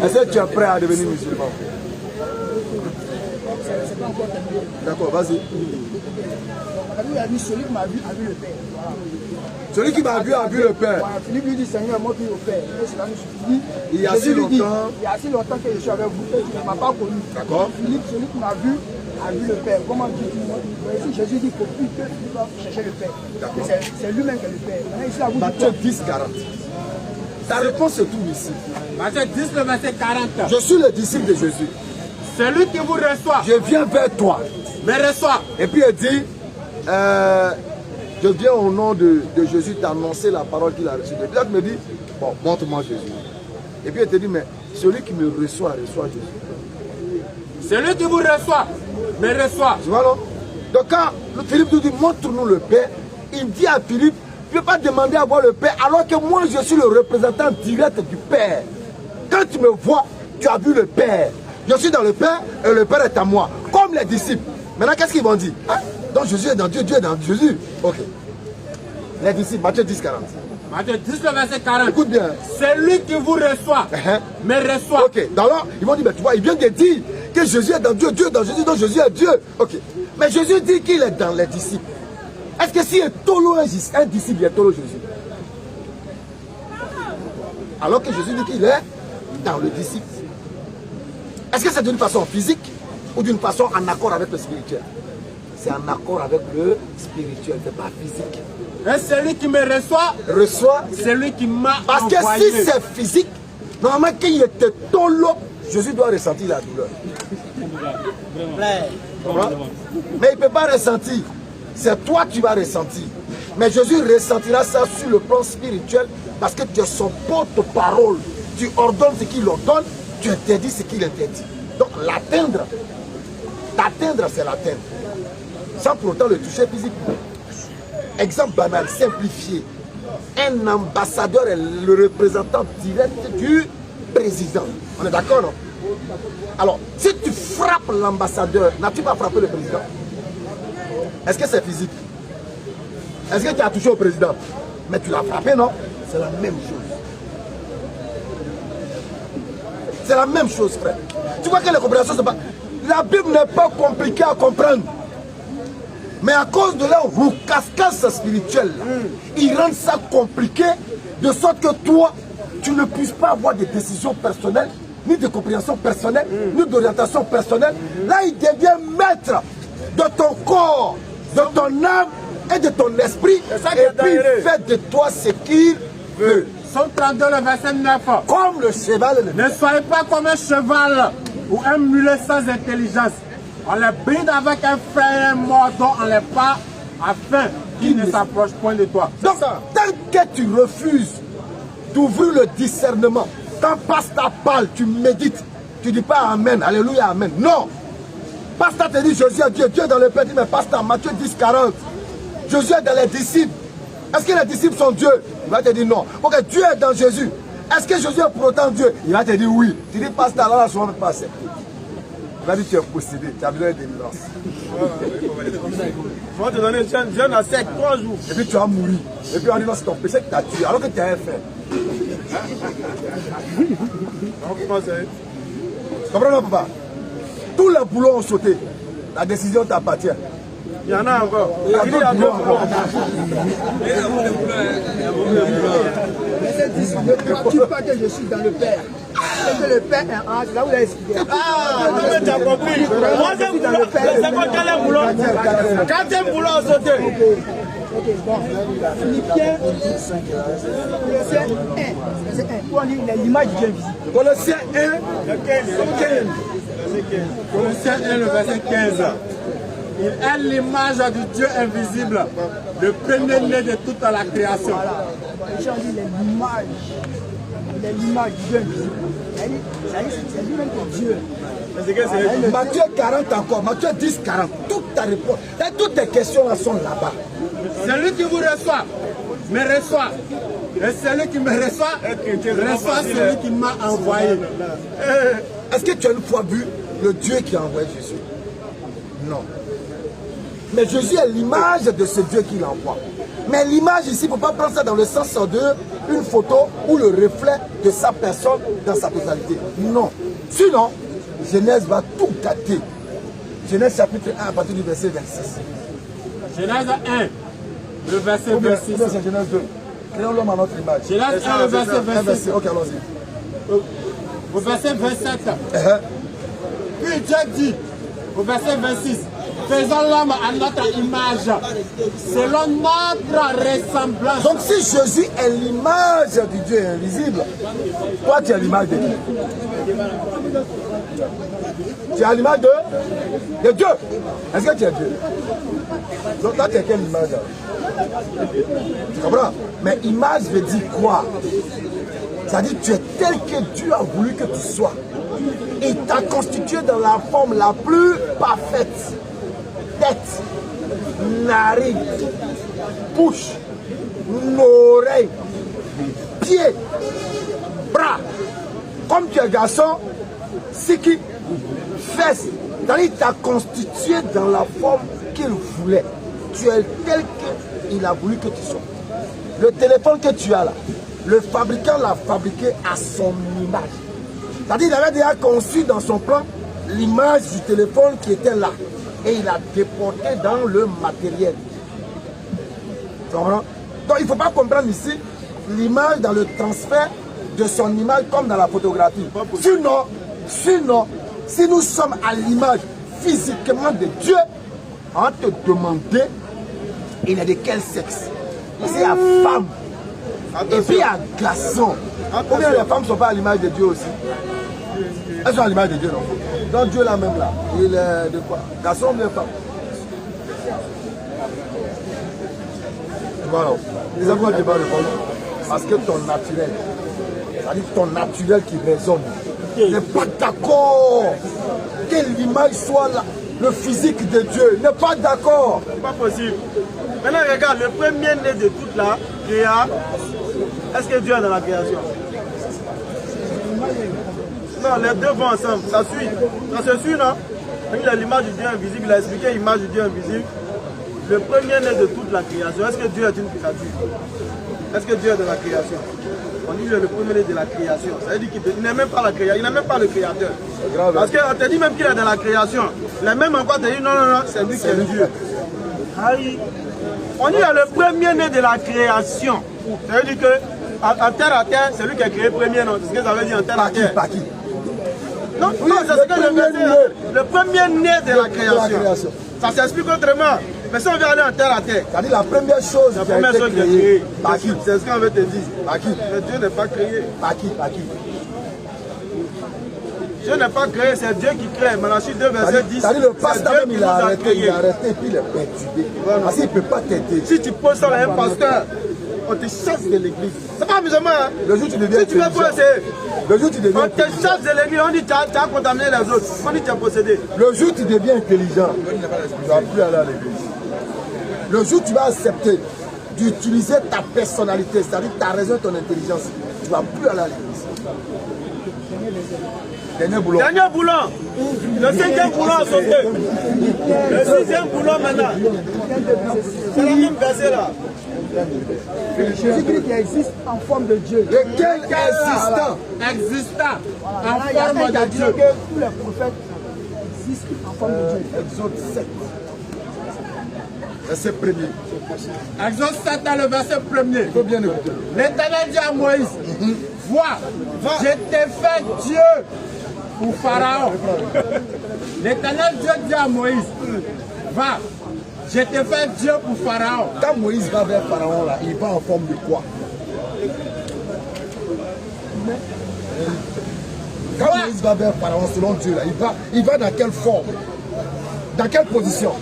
S1: Est-ce que tu es prêt à devenir musulman? D'accord, vas-y.
S4: Il a dit celui qui m'a vu a vu le Père. Voilà.
S1: Celui qui m'a vu a vu le Père.
S4: Voilà, Philippe lui dit Seigneur, moi qui au Père. Et cela nous suffit.
S1: Il y a si longtemps.
S4: Il y a si longtemps que je suis avec vous et tu ne m'as pas connu.
S1: D'accord.
S4: Philippe, celui qui m'a vu a vu le Père. Comment dis-tu-moi? Ici Jésus dit qu'il faut plus que Philippe va chercher le Père. C'est lui-même qui est le Père. Maintenant, ici, à vous
S1: Matthieu 10, 40. Ta réponse se trouve ici.
S5: Matthieu 10, le verset 40.
S1: Je suis le disciple de Jésus.
S5: Celui qui vous reçoit,
S1: Je viens vers toi.
S5: me reçoit.
S1: Et puis il dit, je viens au nom de Jésus t'annoncer la parole qu'il a reçue. Et puis là tu me dis, bon, montre-moi Jésus. Et puis il te dit, mais celui qui me reçoit Jésus.
S5: Celui qui vous reçoit, me reçoit.
S1: Tu vois non? Donc quand Philippe nous dit, montre-nous le Père, il dit à Philippe, tu ne peux pas demander à voir le Père alors que moi je suis le représentant direct du Père. Quand tu me vois, tu as vu le Père. Je suis dans le Père et le Père est à moi. Comme les disciples. Maintenant, qu'est-ce qu'ils vont dire? Hein? Donc Jésus est dans Dieu, Dieu est dans Jésus. Ok. Les disciples, Matthieu 10, 40.
S5: Matthieu 10, le verset 40.
S1: Écoute bien.
S5: Celui qui vous reçoit, me reçoit.
S1: Ok. Donc là, ils vont dire, mais tu vois, il vient de dire que Jésus est dans Dieu, Dieu est dans Jésus, donc Jésus est Dieu. Ok. Mais Jésus dit qu'il est dans les disciples. Est-ce que si un tolo un disciple, il est tolo Jésus? Alors que Jésus dit qu'il est dans le disciple. Est-ce que c'est d'une façon physique ou d'une façon en accord avec le spirituel? C'est en accord avec le spirituel, c'est pas physique.
S5: Et celui qui me
S1: reçoit,
S5: celui qui m'a
S1: parce que
S5: envoyé.
S1: si c'est physique, normalement qu'il était tolo, Jésus doit ressentir la douleur. Mais il ne peut pas ressentir. C'est toi qui vas ressentir. Mais Jésus ressentira ça sur le plan spirituel parce que tu es son porte-parole. Tu ordonnes ce qu'il ordonne, tu interdis ce qu'il interdit. Donc l'atteindre, c'est l'atteindre. Sans pour autant le toucher physiquement. Exemple banal, simplifié. Un ambassadeur est le représentant direct du président. On est d'accord, non? Alors, si tu frappes l'ambassadeur, n'as-tu pas frappé le président? Est-ce que c'est physique? Est-ce que tu as touché au président? Mais tu l'as frappé, non? C'est la même chose. C'est la même chose, frère. Tu vois que les compréhensions, c'est pas... La Bible n'est pas compliquée à comprendre. Mais à cause de leur roucascasse spirituelle, ils rendent ça compliqué, de sorte que toi, tu ne puisses pas avoir de décisions personnelles, ni de compréhension personnelle, ni d'orientation personnelle. Là, il devient maître de ton corps, de ton âme et de ton esprit. Et puis, il fait de toi ce qu'il veut.
S5: Somme 32, le verset 9.
S1: Comme le cheval.
S5: Ne soyez pas comme un cheval ou un mulet sans intelligence. On les bride avec un fer et un mordant, on les part afin qu'ils ne s'approchent point de toi.
S1: Donc, tant que tu refuses d'ouvrir le discernement, quand pasteur parle, tu médites, tu ne dis pas Amen, Alléluia, Amen. Non. Pasteur te dit Jésus est Dieu, Dieu est dans le Père, dit mais pasteur, Matthieu 10, 40. Jésus est dans les disciples. Est-ce que les disciples sont Dieu? Il va te dire non. Ok, Dieu est dans Jésus. Est-ce que Jésus est pour autant Dieu? Il va te dire oui. Tu dis pasteur, là, souvent ne pas accepter. Il va dire tu es possédé, tu as besoin de délivrance.
S2: On va te donner un jeûne à sec 3 jours.
S1: Et puis tu vas mourir. Et puis on dit non, c'est ton péché que tu as tué, alors que tu as rien fait. Comprenez, papa? Tous les boulots ont sauté. La décision t'appartient.
S2: Il y en a encore.
S1: Il y a d'autres boulots.
S4: Ne crois-tu pas que je suis dans le Père? que le Père est un, c'est là où il a expliqué.
S2: Ah, non mais tu as compris. Troisième boulot, c'est quoi quel boulot? Quatrième boulot à sauter.
S4: Ok, bon. Philippiens, verset 1. Verset 1. Où on dit il a l'image du Dieu invisible.
S1: Colossiens 1, 15.
S5: Colossiens 1, le verset 15. Il est l'image du Dieu invisible, le premier-né de toute la création.
S4: Voilà. Les gens disent il est l'image du Dieu invisible. C'est lui-même que Dieu.
S1: Matthieu 40 encore, Matthieu 10, 40. Toute ta réponse, toutes tes questions là sont là-bas.
S5: Celui qui vous reçoit, me reçoit. Et celui qui me reçoit, reçoit celui qui m'a envoyé.
S1: Est-ce que tu as une fois vu le Dieu qui a envoyé Jésus? Non. Mais Jésus est l'image de ce Dieu qui l'envoie. Mais l'image ici, il ne faut pas prendre ça dans le sens de une photo ou le reflet de sa personne dans sa totalité. Non. Sinon, Genèse va tout gâter. Genèse chapitre 1 à partir du verset 26.
S5: Genèse 1, le verset 26.
S1: C'est Genèse 2. Créons l'homme à notre image.
S5: Genèse 1, le verset 26.
S1: Ok, allons-y.
S5: Au verset 27. Puis Dieu dit, au verset 26, faisons l'homme à notre image, selon notre ressemblance.
S1: Donc si Jésus est l'image du Dieu invisible, toi tu es l'image de qui? Tu es l'image de Dieu. Est-ce que tu es Dieu? Donc là tu es quelle image? Tu comprends? Mais image veut dire quoi? C'est-à-dire tu es tel que Dieu a voulu que tu sois. Il t'a constitué dans la forme la plus parfaite. Tête, narine, bouche, oreille, pied, bras. Comme tu es garçon, c'est qui fesses. C'est-à-dire qu'il t'a constitué dans la forme qu'il voulait. Tu es tel qu'il a voulu que tu sois. Le téléphone que tu as là, le fabricant l'a fabriqué à son image. C'est-à-dire qu'il avait déjà conçu dans son plan l'image du téléphone qui était là. Et il a déporté dans le matériel. Tu comprends? Donc il ne faut pas comprendre ici l'image dans le transfert de son image comme dans la photographie. Sinon, si nous sommes à l'image physiquement de Dieu, on va te demander il est de quel sexe? C'est la femme. Et puis il y a garçon. Ou bien les femmes ne sont pas à l'image de Dieu aussi? Elles sont à l'image de Dieu, non? Donc Dieu là même là, il est de quoi? Garçon ou bien femme? Voilà. Les amours ne pas répondre. Parce que ton naturel, c'est-à-dire ton naturel qui résonne, n'est pas d'accord que l'image soit là, le physique de Dieu. N'est pas d'accord.
S2: C'est pas possible. Maintenant regarde, le premier né de toute la création, est-ce que Dieu est dans la création? Non, les deux vont ensemble, ça suit. Ça se suit, non? Il a l'image du Dieu invisible, il a expliqué l'image du Dieu invisible. Le premier né de toute la création, est-ce que Dieu est une créature? Est-ce que Dieu est de la création? On dit qu'il est le premier né de la création. Ça veut dire qu'il n'est même pas la création, il n'est même pas le créateur. Parce qu'on te dit même qu'il est dans la création. Les mêmes encore te dit non, c'est lui qui est Dieu. On dit qu'il est le premier né de la création. Ça veut dire que en terre à terre, c'est lui qui a créé le premier, non? C'est ce que ça veut dire en terre à terre.
S1: Par qui?
S2: Non, oui, c'est ce que je veux dire. Le premier né de la création. Ça s'explique autrement. Mais si on veut aller en terre à terre,
S1: c'est-à-dire la première chose
S2: qui a été créée.
S1: Par qui?
S2: C'est ce qu'on veut te dire.
S1: Par qui?
S2: Mais Dieu n'est pas créé.
S1: Par qui? Par qui?
S2: Dieu n'est pas créé, c'est Dieu qui crée. Malachie 2, verset 10.
S1: C'est-à-dire le pasteur même il a arrêté et puis il est perturbé. Parce qu'il ne peut pas t'aider.
S2: Si tu poses ça à un pasteur, on te chasse de l'église. C'est pas amusant, hein?
S1: Le jour où tu deviens
S2: si tu veux quoi, c'est.
S1: Le jour où tu deviens
S2: on te chasse de l'église, on dit tu as contaminé les autres. On dit tu as possédé.
S1: Le jour où tu deviens intelligent, tu ne vas plus aller à l'église. Le jour où tu vas accepter d'utiliser ta personnalité, c'est-à-dire ta raison et ton intelligence, tu ne vas plus aller à l'église. Dernier boulon.
S2: Dernier boulon. Le cinquième boulon a sauté. Le sixième boulon maintenant. C'est la même verset là.
S4: Jésus-Christ qui existe en forme de Dieu.
S1: Lequel existant?
S5: Existant en
S4: Il y a
S5: forme
S4: un qui a
S5: de
S4: dit
S5: Dieu.
S4: que tous les prophètes existent en forme de Dieu.
S1: Exode 7. Verset premier.
S5: Exode 7, le verset premier.
S1: Il faut bien écouter.
S5: L'Éternel dit à Moïse, vois, je t'ai fait Dieu pour Pharaon. L'Éternel Dieu dit à Moïse, va, je t'ai fait Dieu pour Pharaon.
S1: Quand Moïse va vers Pharaon, là, il va en forme de quoi? Quand Moïse va vers Pharaon, selon Dieu, là, il va dans quelle forme? Dans quelle position?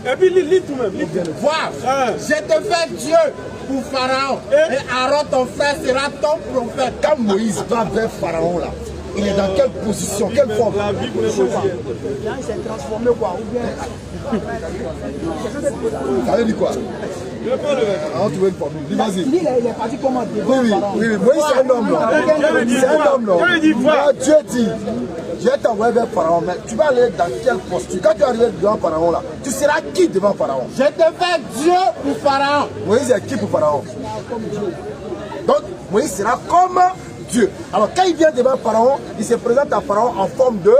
S2: Et puis lis tout même.
S5: Vois, je t'ai fait Dieu pour Pharaon. Et Aaron, ton frère, sera ton prophète.
S1: Quand Moïse va vers Pharaon, là, il est dans quelle position? Quelle forme?
S2: La Bible le dit.
S4: Il s'est transformé quoi? Ou bien...
S1: Ça veut dire quoi? On trouve une formule. Dis, vas-y.
S4: Il est parti comment?
S1: Oui. Moïse, c'est un homme, là. C'est un homme, là. Dieu dit, je vais t'envoyer vers Pharaon, mais tu vas aller dans quelle posture? Quand tu arrives devant Pharaon, là, tu seras qui devant Pharaon?
S5: Je t'ai fait Dieu pour Pharaon.
S1: Moïse est qui pour Pharaon? Donc, Moïse sera comme Dieu. Alors, quand il vient devant Pharaon, il se présente à Pharaon en forme de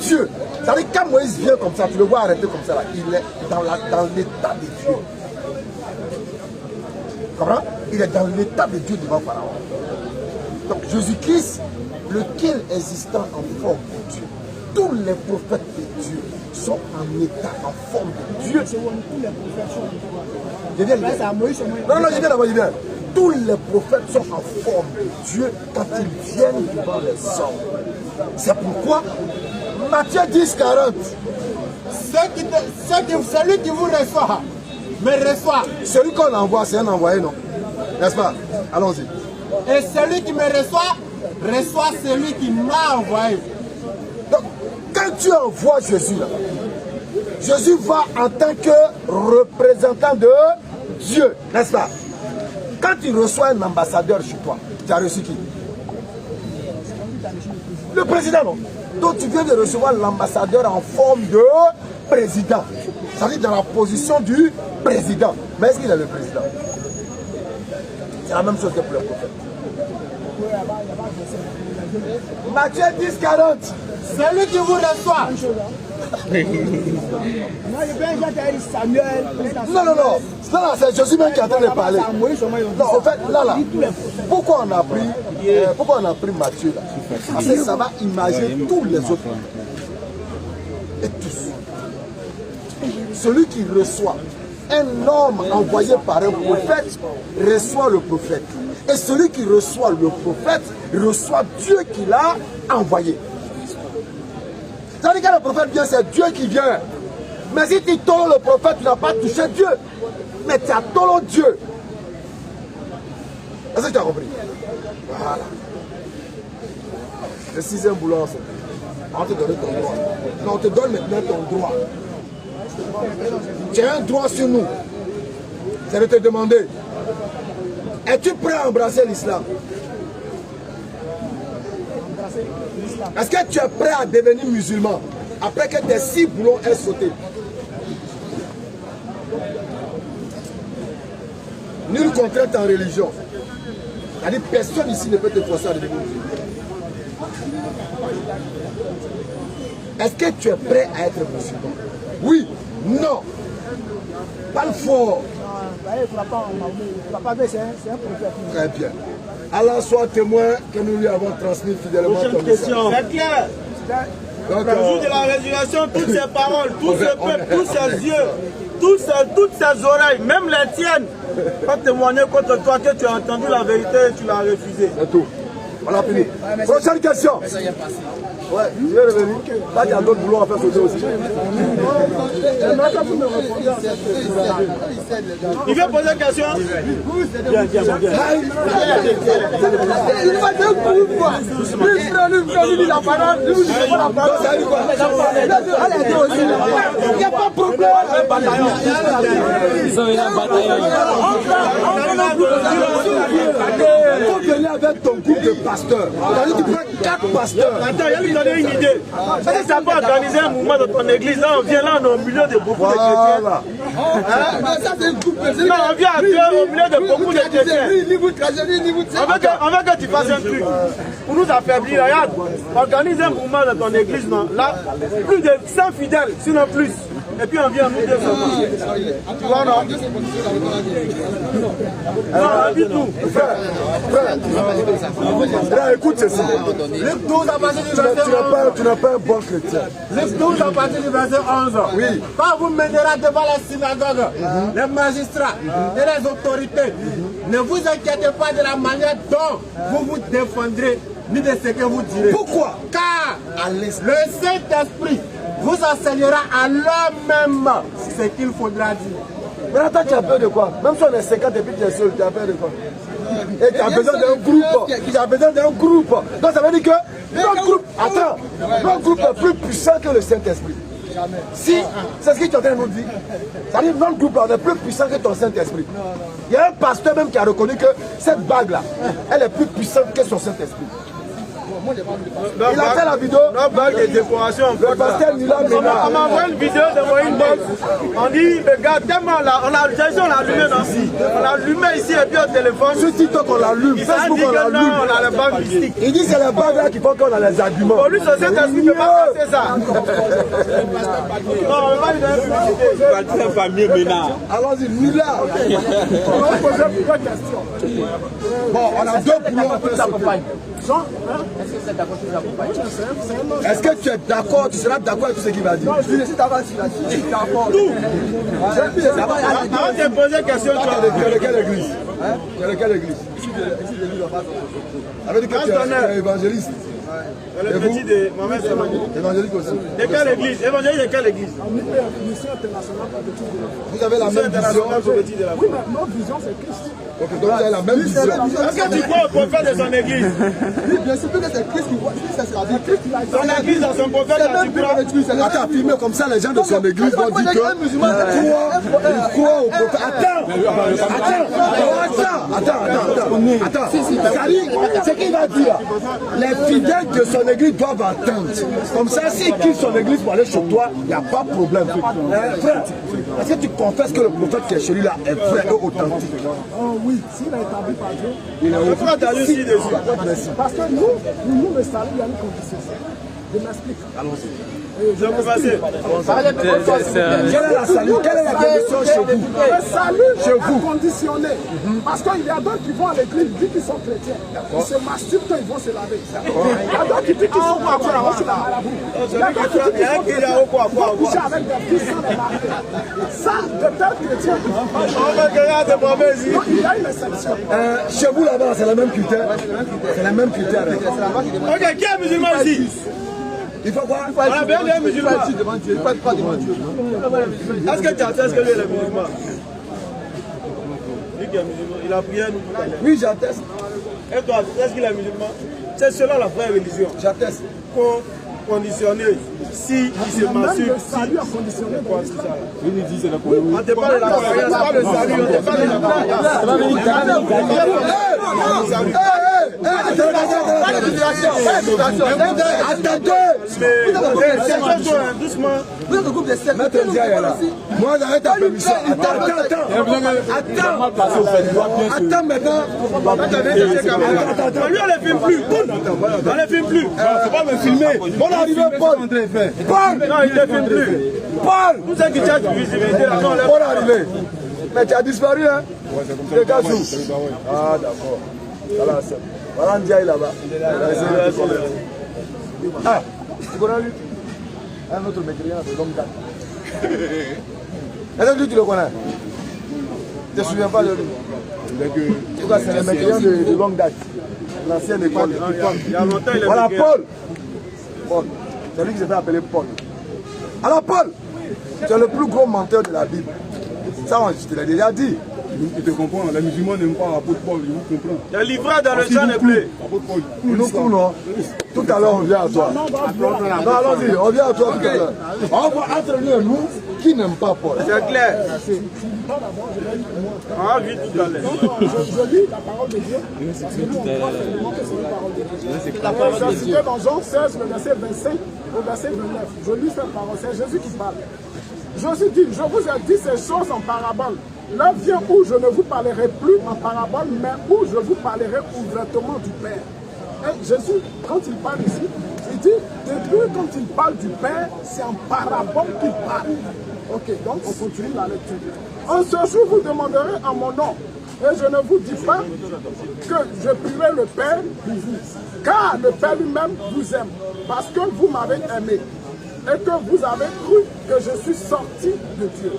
S1: Dieu. C'est-à-dire, quand Moïse vient comme ça, tu le vois arrêter comme ça, là, il est dans l'état de Dieu. Tu comprends? Il est dans l'état de Dieu devant Pharaon. Donc, Jésus-Christ, lequel existant en forme de Dieu, tous les prophètes de Dieu sont en état, en forme de Dieu.
S4: Tous les prophètes sont...
S1: Je viens Non, je viens d'abord, je viens. Tous les prophètes sont en forme de Dieu quand ils viennent devant les hommes. C'est pourquoi Matthieu 10, 40.
S5: Celui qui vous reçoit, me reçoit.
S1: Celui qu'on envoie, c'est un envoyé, non? N'est-ce pas? Allons-y.
S5: Et celui qui me reçoit celui qui m'a envoyé.
S1: Donc, quand tu envoies Jésus, là, Jésus va en tant que représentant de Dieu, n'est-ce pas? Quand tu reçois un ambassadeur chez toi, tu as reçu qui? Le président, non? Donc tu viens de recevoir l'ambassadeur en forme de président. C'est-à-dire dans la position du président. Mais est-ce qu'il est le président? C'est la même chose que pour le prophète. Matthieu 10, 40.
S5: Celui qui vous reçoit.
S1: Non, c'est Jésus même qui est en train de parler. Non, en fait, là, pourquoi on a pris Matthieu là? Parce que ça va imaginer tous les autres. Et tous. Celui qui reçoit un homme envoyé par un prophète reçoit le prophète. Et celui qui reçoit le prophète reçoit Dieu qui l'a envoyé. C'est-à-dire que le prophète vient, c'est Dieu qui vient. Mais si tu tolles le prophète, tu n'as pas touché Dieu. Mais tu as tollé Dieu. Est-ce que tu as compris? Voilà. Le sixième boulot, on te donne ton droit. Non, on te donne maintenant ton droit. Tu as un droit sur nous. C'est de te demander, es-tu prêt à embrasser l'islam? Est-ce que tu es prêt à devenir musulman après que tes 6 boulons aient sauté? Nulle contrainte en religion. C'est-à-dire personne ici ne peut te forcer à devenir musulman. Est-ce que tu es prêt à être musulman? Oui, non. Parle fort. Très bien. Allah soit témoin que nous lui avons transmis fidèlement ton message.
S2: C'est clair. Le jour de la résurrection, toutes ces paroles, tout ce peuple, tous ces yeux, toutes ces oreilles, même les tiennes, vont témoigner contre toi que tu as entendu la vérité et tu l'as refusé.
S1: C'est tout. On a fini. Prochaine question. Ouais, je vais revenir. Là, il y a d'autres boulots à faire sauter aussi.
S2: Il veut poser une question. Viens.
S1: Il va te couper. Lui, la parole. Il n'y a pas de problème. Il faut venir avec ton groupe de pasteurs. Tu prends 4 pasteurs.
S2: Attends, il y a lui donner une idée. Si tu n'as pas organisé un mouvement dans ton église, là on vient là, on est au milieu de beaucoup de chrétiens.
S1: Voilà.
S2: Non, on vient au milieu de beaucoup de chrétiens. On veut que tu fasses un truc. pour nous affaiblir. Regarde, organise un mouvement dans ton église, non? Là, plus de 100 fidèles, sinon plus. Et puis on vient nous dire ça. Tu vois, non? Non, on dit tout.
S1: Frère, écoute ceci.
S5: Livre 12 à partir du verset 11.
S1: Tu n'es pas un bon chrétien.
S5: Livre 12 à partir du verset 11.
S1: Oui.
S5: Quand vous mènerez devant les synagogues, les magistrats et les autorités, ne vous inquiétez pas de la manière dont vous vous défendrez, ni de ce que vous direz.
S1: Pourquoi?
S5: Car le Saint-Esprit vous enseignera à l'heure même ce qu'il faudra dire.
S1: Mais attends, tu as peur de quoi? Même si on est 50 et puis tu es seul, tu as peur de quoi? Et tu as besoin d'un groupe. Tu as besoin d'un groupe. Donc ça veut dire que notre groupe, attends, notre groupe est plus puissant que le Saint-Esprit. Si, c'est ce que tu es en train de nous dire. Ça veut dire que notre groupe là, on est plus puissant que ton Saint-Esprit. Il y a un pasteur même qui a reconnu que cette bague là, elle est plus puissante que son Saint-Esprit. Il a fait la vidéo.
S2: Notre bague de décoration.
S1: Le pasteur Nila Ménard.
S2: On m'a envoyé une vidéo de mon inbox. On dit, regarde, tellement là, on l'a allumé ici. On l'a allumé ici et puis au téléphone.
S1: Sur TikTok on l'allume, Facebook on l'allume.
S2: On a les bagues mystiques.
S1: Il dit que c'est les bagues là qui font qu'on a les arguments.
S2: Pour lui, c'est Saint-Esprit ne peut pas passer ça. Non, on va lui donner publicité.
S3: Pasteur Famille Ménard.
S1: Allons-y, Nila. On va poser plusieurs questions. Bon, on a deux boulots en toute la campagne. Est-ce que tu es d'accord, tu seras d'accord avec tout ce qu'il va dire? Non, je suis d'accord. Je suis d'accord.
S2: Avant de poser question, tu
S1: es de quelle église? Tu es de quelle église? Ici de l'église en face. Avec que tu es évangéliste.
S2: Le petit de Mohamed Samani.
S1: Évangélique aussi.
S2: De quelle église? Évangélique de quelle église?
S4: Mission internationale pour le titre de la vie.
S1: Vous avez la même vision.
S4: Oui, mais notre vision, c'est Christ.
S1: Donc vous avez la même vision.
S2: Est-ce que tu crois au prophète de son église?
S4: Oui, bien sûr que c'est Christ qui voit. C'est la vie. Christ qui l'a
S2: Son église, dans son prophète, là, tu crois?
S1: Attends, filmez comme ça, les gens de son église vont dire que il croit au prophète. Attends. Ce qu'il va dire, les fidèles de son église doivent attendre. Comme ça, s'ils quittent son église pour aller chez toi, il n'y a pas de problème. Frère, est-ce que tu confesses que le prophète qui est chez lui là est vrai et authentique?
S4: Oh oui, s'il est établi par Dieu.
S2: Le frère t'a dit dessus.
S4: Parce que nous, le salut, il y a une condition. Je m'explique.
S2: Allons-y. Je peux passer.
S1: Quelle est la salut? Quelle est la condition chez vous?
S4: Le salut est conditionné. Parce qu'il y a d'autres qui vont à l'église, disent qu'ils sont chrétiens. Ils se masturbent quand ils vont se laver. Il y a d'autres qui disent qu'ils sont chrétiens, ils vont se la marabout. Il y a d'autres qui disent qu'ils sont chrétiens, ils vont coucher avec des filles sans les marier. Ça, de tels chrétiens. Donc il y a une exception.
S1: Chez vous là-bas, c'est le même critère. C'est le même critère.
S2: Ok, qui est musulman ici?
S1: Il faut quoi?
S2: On a bien des musulmans. Est-ce que tu attestes que lui est musulman? Lui qui est musulman, il a prié à nous.
S1: Oui, j'atteste.
S2: Et toi, est-ce qu'il est musulman? C'est cela la vraie religion.
S1: J'atteste.
S2: Conditionné. Si il se masturbe,
S4: le salut a conditionné.
S2: quoi c'est ça? On ne te parle de la croyance, pas le salut, on te parle de la doucement.
S4: Vous êtes le groupe des sept.
S1: Moi, j'arrête ta permission. Attends maintenant.
S2: Lui, on ne filme plus. On ne filme plus. Faut pas me filmer.
S1: Bon arrivé, Paul. Paul.
S2: Non, il ne filme plus.
S1: Paul.
S2: Tout ce qui tient de visibilité, là, on
S1: Bon arrivé. Mais tu as disparu, hein? C'est Gazou. Ah, d'accord. Voilà Ndiaye là-bas. Ah, tu connais lui? Un autre mécrien de longue date. Est-ce que lui, tu le connais? Tu ne te souviens pas de lui? En tout cas, c'est un mécrien de longue date. L'ancienne école.
S2: Il y a longtemps, il est
S1: Voilà,
S2: mécrien.
S1: Paul. C'est lui qui s'est fait appeler Paul. Alors, Paul, tu es le plus gros menteur de la Bible. Ça, je te l'ai déjà dit.
S3: Il te comprend, les musulmans n'aiment pas l'apôtre Paul, ils vous comprennent.
S2: Le livret dans le champ de blé.
S3: L'apôtre Paul.
S1: Il nous coule, non? Tout à l'heure, on vient à toi. Non, allons-y, on vient à toi tout à l'heure. On va entre lui et nous qui n'aime pas Paul.
S2: C'est clair. On va vite tout à l'heure.
S4: Je lis la parole de Dieu. Et nous, on croit fermement que c'est la parole de Dieu. Je cite dans Jean 16, le verset 25 au verset 29. Je lis cette parole, c'est Jésus qui parle. Jésus dit, je vous ai dit ces choses en parabole. L'heure vient où je ne vous parlerai plus en parabole, mais où je vous parlerai ouvertement du Père. Jésus, quand il parle ici, il dit, depuis quand il parle du Père, c'est en parabole qu'il parle. Ok, donc on continue la lecture. En ce jour, vous demanderez en mon nom. Et je ne vous dis pas que je prierai le Père pour vous. Car le Père lui-même vous aime. Parce que vous m'avez aimé. Et que vous avez cru que je suis sorti de Dieu.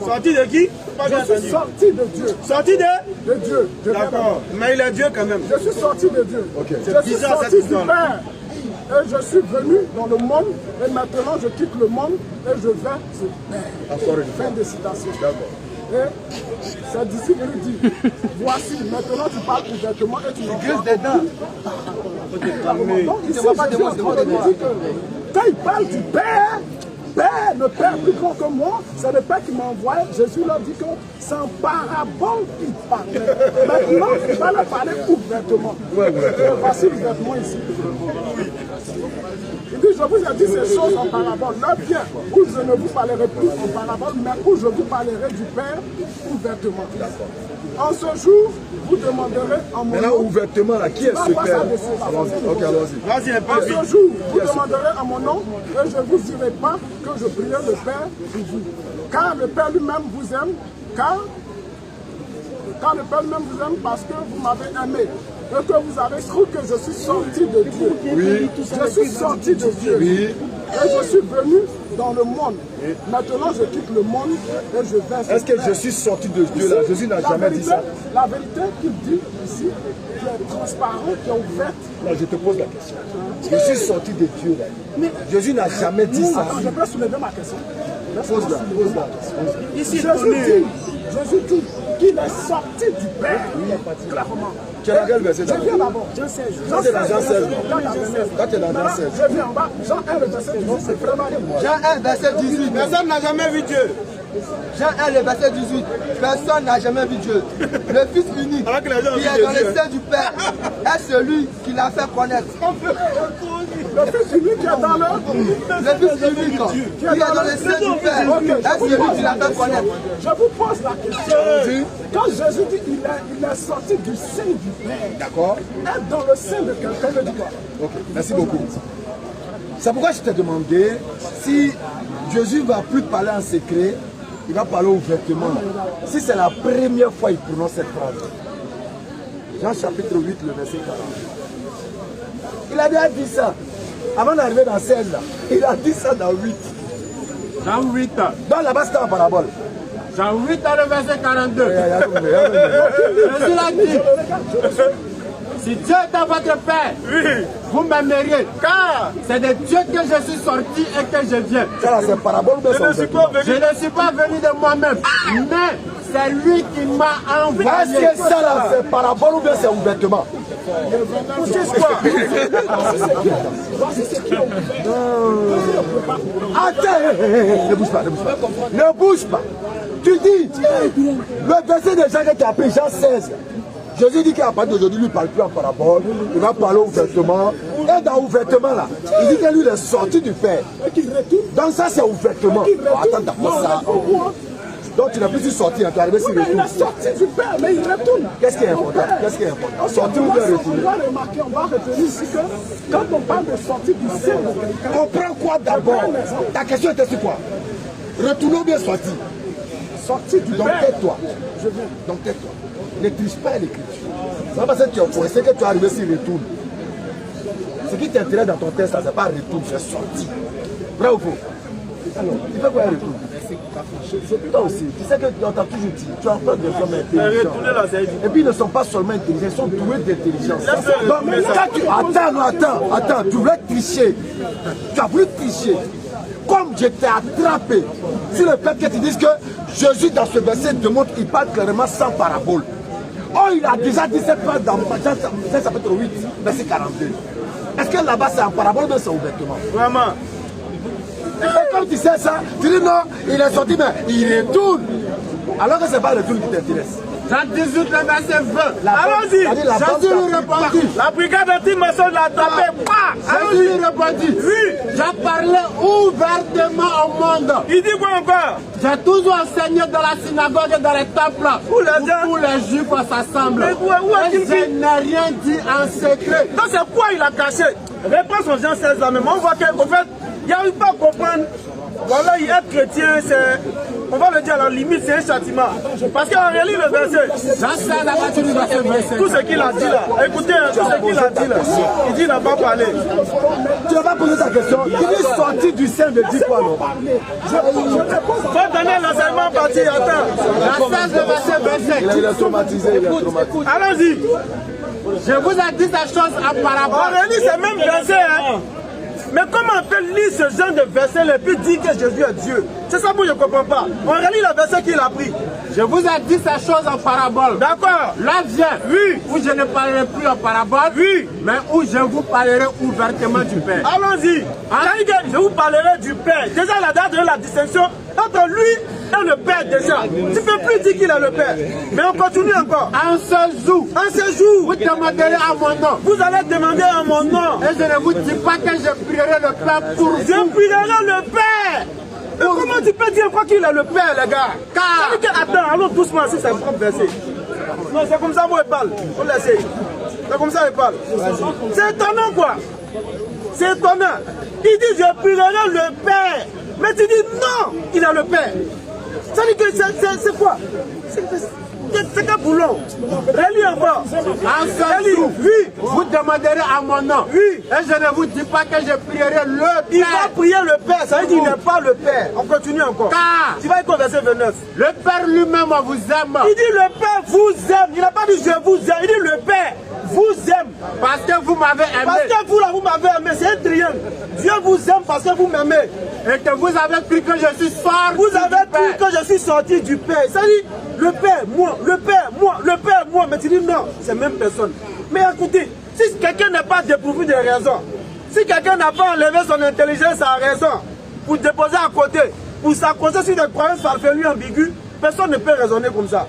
S2: Sorti de qui?
S4: Je suis sorti de Dieu.
S2: Sorti de
S4: Dieu.
S2: D'accord, mais il est Dieu quand même.
S4: Je suis sorti de Dieu.
S1: Okay.
S4: Je suis sorti du Père. Et je suis venu dans le monde. Et maintenant je quitte le monde. Et je vais au Père.
S1: Encore une fois.
S4: Fin de citation.
S1: D'accord.
S4: Et ses disciples lui disent, voici, maintenant tu parles ouvertement et tu n'en parles pas. Donc ici, Jésus est en train de nous dire que quand il parle du Père, le Père plus grand que moi, c'est le Père qui m'a envoyé. Jésus leur dit que c'est en parabole qu'il parle. Maintenant, il va leur parler ouvertement. Voici ouvertement ici. Il dit, je vous ai dit ces choses en parabole. Là vient où je ne vous parlerai plus en parabole, mais où je vous parlerai du Père ouvertement. En ce jour, vous demanderez en mon nom.
S1: Maintenant, ouvertement, là, qui est ce Père? Ok, allons-y.
S4: En ce jour, vous demanderez en mon nom, et je ne vous dirai pas que je prierai le Père pour vous. Car le Père lui-même vous aime, car le Père lui-même vous aime parce que vous m'avez aimé. Et que vous avez cru que je suis sorti de Dieu.
S1: Oui.
S4: Je suis sorti de Dieu.
S1: Oui.
S4: Et je suis venu dans le monde. Maintenant, je quitte le monde et je vais.
S1: Est-ce que je suis sorti de Dieu là? Jésus n'a jamais dit ça.
S4: La vérité qu'il dit ici, qui est transparente, qui est ouverte.
S1: Là, je te pose la question. Je suis sorti de Dieu là. Mais Jésus n'a jamais dit ça.
S4: Attends, je peux soulever ma question.
S1: Pose-la.
S4: Ici, Jésus dit qu'il est sorti du Père. Clairement.
S1: Tu es dans quel verset?
S4: Je viens d'abord. Jean 16.
S1: Toi, tu es dans Jean 16. Toi, tu es dans Jean 16.
S4: Je viens en bas. Jean 1, le verset 18. C'est vraiment
S6: Jean 1, verset 18.
S2: Personne n'a jamais vu Dieu.
S6: Jean 1, le verset 18. Personne n'a jamais vu Dieu. Le Fils unique qui est dans le sein du Père est celui qui l'a fait connaître.
S4: le Fils unique qui est dans le
S6: Fils unique qui est dans le sein du Père est celui qui l'a fait connaître.
S4: Je vous pose la question. Quand Jésus dit qu'il est sorti du sein du Père,
S1: d'accord,
S4: être dans le sein de quelqu'un veut dire quoi?
S1: Ok, merci beaucoup. C'est pourquoi je t'ai demandé si Jésus ne va plus parler en secret, il va parler ouvertement. Si c'est la première fois qu'il prononce cette phrase. Jean chapitre 8, le verset 40. Il a déjà dit ça. Avant d'arriver dans 16, là, il a dit ça dans 8.
S5: Jean 8.
S1: Donc là-bas, c'était en parabole.
S5: Jean 8 dans le verset 42. Jésus l'a dit. Si Dieu est votre Père, vous m'aimeriez. Car c'est de Dieu que je suis sorti et que je viens.
S1: Ça, c'est parabole.
S5: Je ne suis pas venu de moi-même, mais c'est lui qui m'a envoyé.
S1: Est-ce que ça, là, c'est parabole ou bien c'est ouvertement? Attends, ne bouge pas, ne bouge pas. Ne bouge pas. Tu dis, le verset de Jean que tu as pris, Jean 16. Jésus dit qu'à partir d'aujourd'hui, lui ne parle plus en parabole, il va parler ouvertement. Et dans ouvertement là, il dit que lui il est sorti du Père. Donc ça c'est ouvertement. Oh, attends d'abord ça. Donc tu n'as plus sorti, tu es arrivé sur le retour.
S4: Il est sorti du Père, mais il retourne.
S1: Qu'est-ce qui est important? Qu'est-ce qui est important? Sortir ou bien retourner?
S4: On va remarquer, on va retenir ici que quand on parle de sortie du sein de quelqu'un,
S1: comprends quoi d'abord? Ta question était sur quoi? Retourner ou bien sortir?
S4: Sortir du Père.
S1: Donc tais-toi.
S4: Je viens.
S1: Donc tais-toi. Ne triche pas l'écriture. C'est pas parce que tu es opposé, c'est que tu es arrivé sur retourne. Ce qui t'intéresse dans ton texte, ce n'est pas retourne, c'est sorti. Vrai ou faux? Alors, il fait quoi un retour? Toi aussi, tu sais que on t'a toujours dit, tu entends des hommes intelligents. Et puis ils ne sont pas seulement intelligents, ils sont doués d'intelligence. Attends, tu voulais tricher. Tu as voulu tricher. Comme je t'ai attrapé sur le fait que tu dises que Jésus dans ce verset démontre qu'il parle clairement sans parabole. Oh, il a déjà dit cette phrase dans Jean chapitre 8, verset 42. Est-ce que là-bas c'est en parabole ou c'est ouvertement?
S2: Vraiment.
S1: Et comme tu sais ça, tu dis non, il est sorti, mais il retourne. Alors que ce n'est pas le retour qui t'intéresse.
S5: Jean 18, le verset 20.
S2: Allons-y.
S5: Jésus lui répondit.
S2: La brigade anti-maçon l'a attrapé.
S5: Jésus lui répondit.
S2: Oui.
S5: J'ai parlé ouvertement au monde.
S2: Il dit quoi encore?
S5: J'ai toujours enseigné dans la synagogue et dans les temples où tous les juifs s'assemblent. Et je n'ai rien dit en secret.
S2: Donc c'est quoi il a caché? Réponse aux gens 16 ans, mais on voit qu'en fait, il n'y arrive pas à comprendre. Voilà, être chrétien, c'est, on va le dire à la limite, c'est un châtiment. Parce qu'en réalité, le verset, tout ce qu'il a dit là, écoutez, tout ce qu'il a dit là, il dit il n'a pas parlé.
S1: Tu n'as pas posé ta question. Il est sorti du sein de dire quoi, non?
S2: Faut donner l'enseignement parti, attends.
S5: La 16 de verset 27.
S1: Il est traumatisé, il est traumatisé.
S2: Allons-y.
S5: Je vous ai dit ces choses en parabole.
S2: En réalité, c'est même verset, hein. Mais comment on peut lire ce genre de verset et puis dire que Jésus est Dieu? C'est ça que je ne comprends pas. On relit le verset qu'il a pris.
S5: Je vous ai dit ces choses en parabole.
S2: D'accord.
S5: Là vient,
S2: oui,
S5: où je ne parlerai plus en parabole,
S2: oui,
S5: mais où je vous parlerai ouvertement du Père.
S2: Allons-y. Je vous parlerai du Père. Déjà, il a donné la distinction entre lui et le Père déjà. Tu ne peux plus dire qu'il est le Père. Mais on continue encore.
S5: En ce jour,
S2: vous
S5: demanderez à mon nom.
S2: Vous allez demander à mon nom.
S5: Et je ne vous dis pas que je prierai le Père pour vous.
S2: Je prierai le Père. Mais comment tu peux dire quoi qu'il est le Père, les gars? Car... Attends, allons doucement, si c'est un propre verset. Non, c'est comme ça qu'il parle. On l'essaye. C'est comme ça qu'il parle. C'est étonnant, quoi. C'est étonnant. Il dit, je prierai le Père. Mais tu dis, non, il a le Père. Ça dit que c'est quoi? C'est qu'un boulon. Relis encore.
S5: En ce jour,
S2: oui,
S5: vous demanderez à mon nom.
S2: Oui.
S5: Et je ne vous dis pas que je prierai le Père.
S2: Il va prier le Père. Ça veut dire qu'il n'est pas le Père. On continue encore.
S5: Car
S2: tu vas écouter verset 29.
S5: Le Père lui-même vous aime.
S2: Il dit le Père vous aime. Il n'a pas dit je vous aime. Il dit le Père vous aime.
S5: Parce que vous m'avez aimé.
S2: Parce que vous, là, vous m'avez aimé. C'est un triangle. Dieu vous aime parce que vous m'aimez.
S5: Et que vous avez cru que je suis sorti.
S2: Vous avez cru que je suis sorti du Père. Ça dit le Père, moi, le Père, moi, le Père, moi. Mais tu dis non, c'est même personne. Mais écoutez, si quelqu'un n'est pas dépourvu de raison, si quelqu'un n'a pas enlevé son intelligence à raison, pour déposer à côté, pour s'accrocher sur des croyances farfelues ambiguës, personne ne peut raisonner comme ça.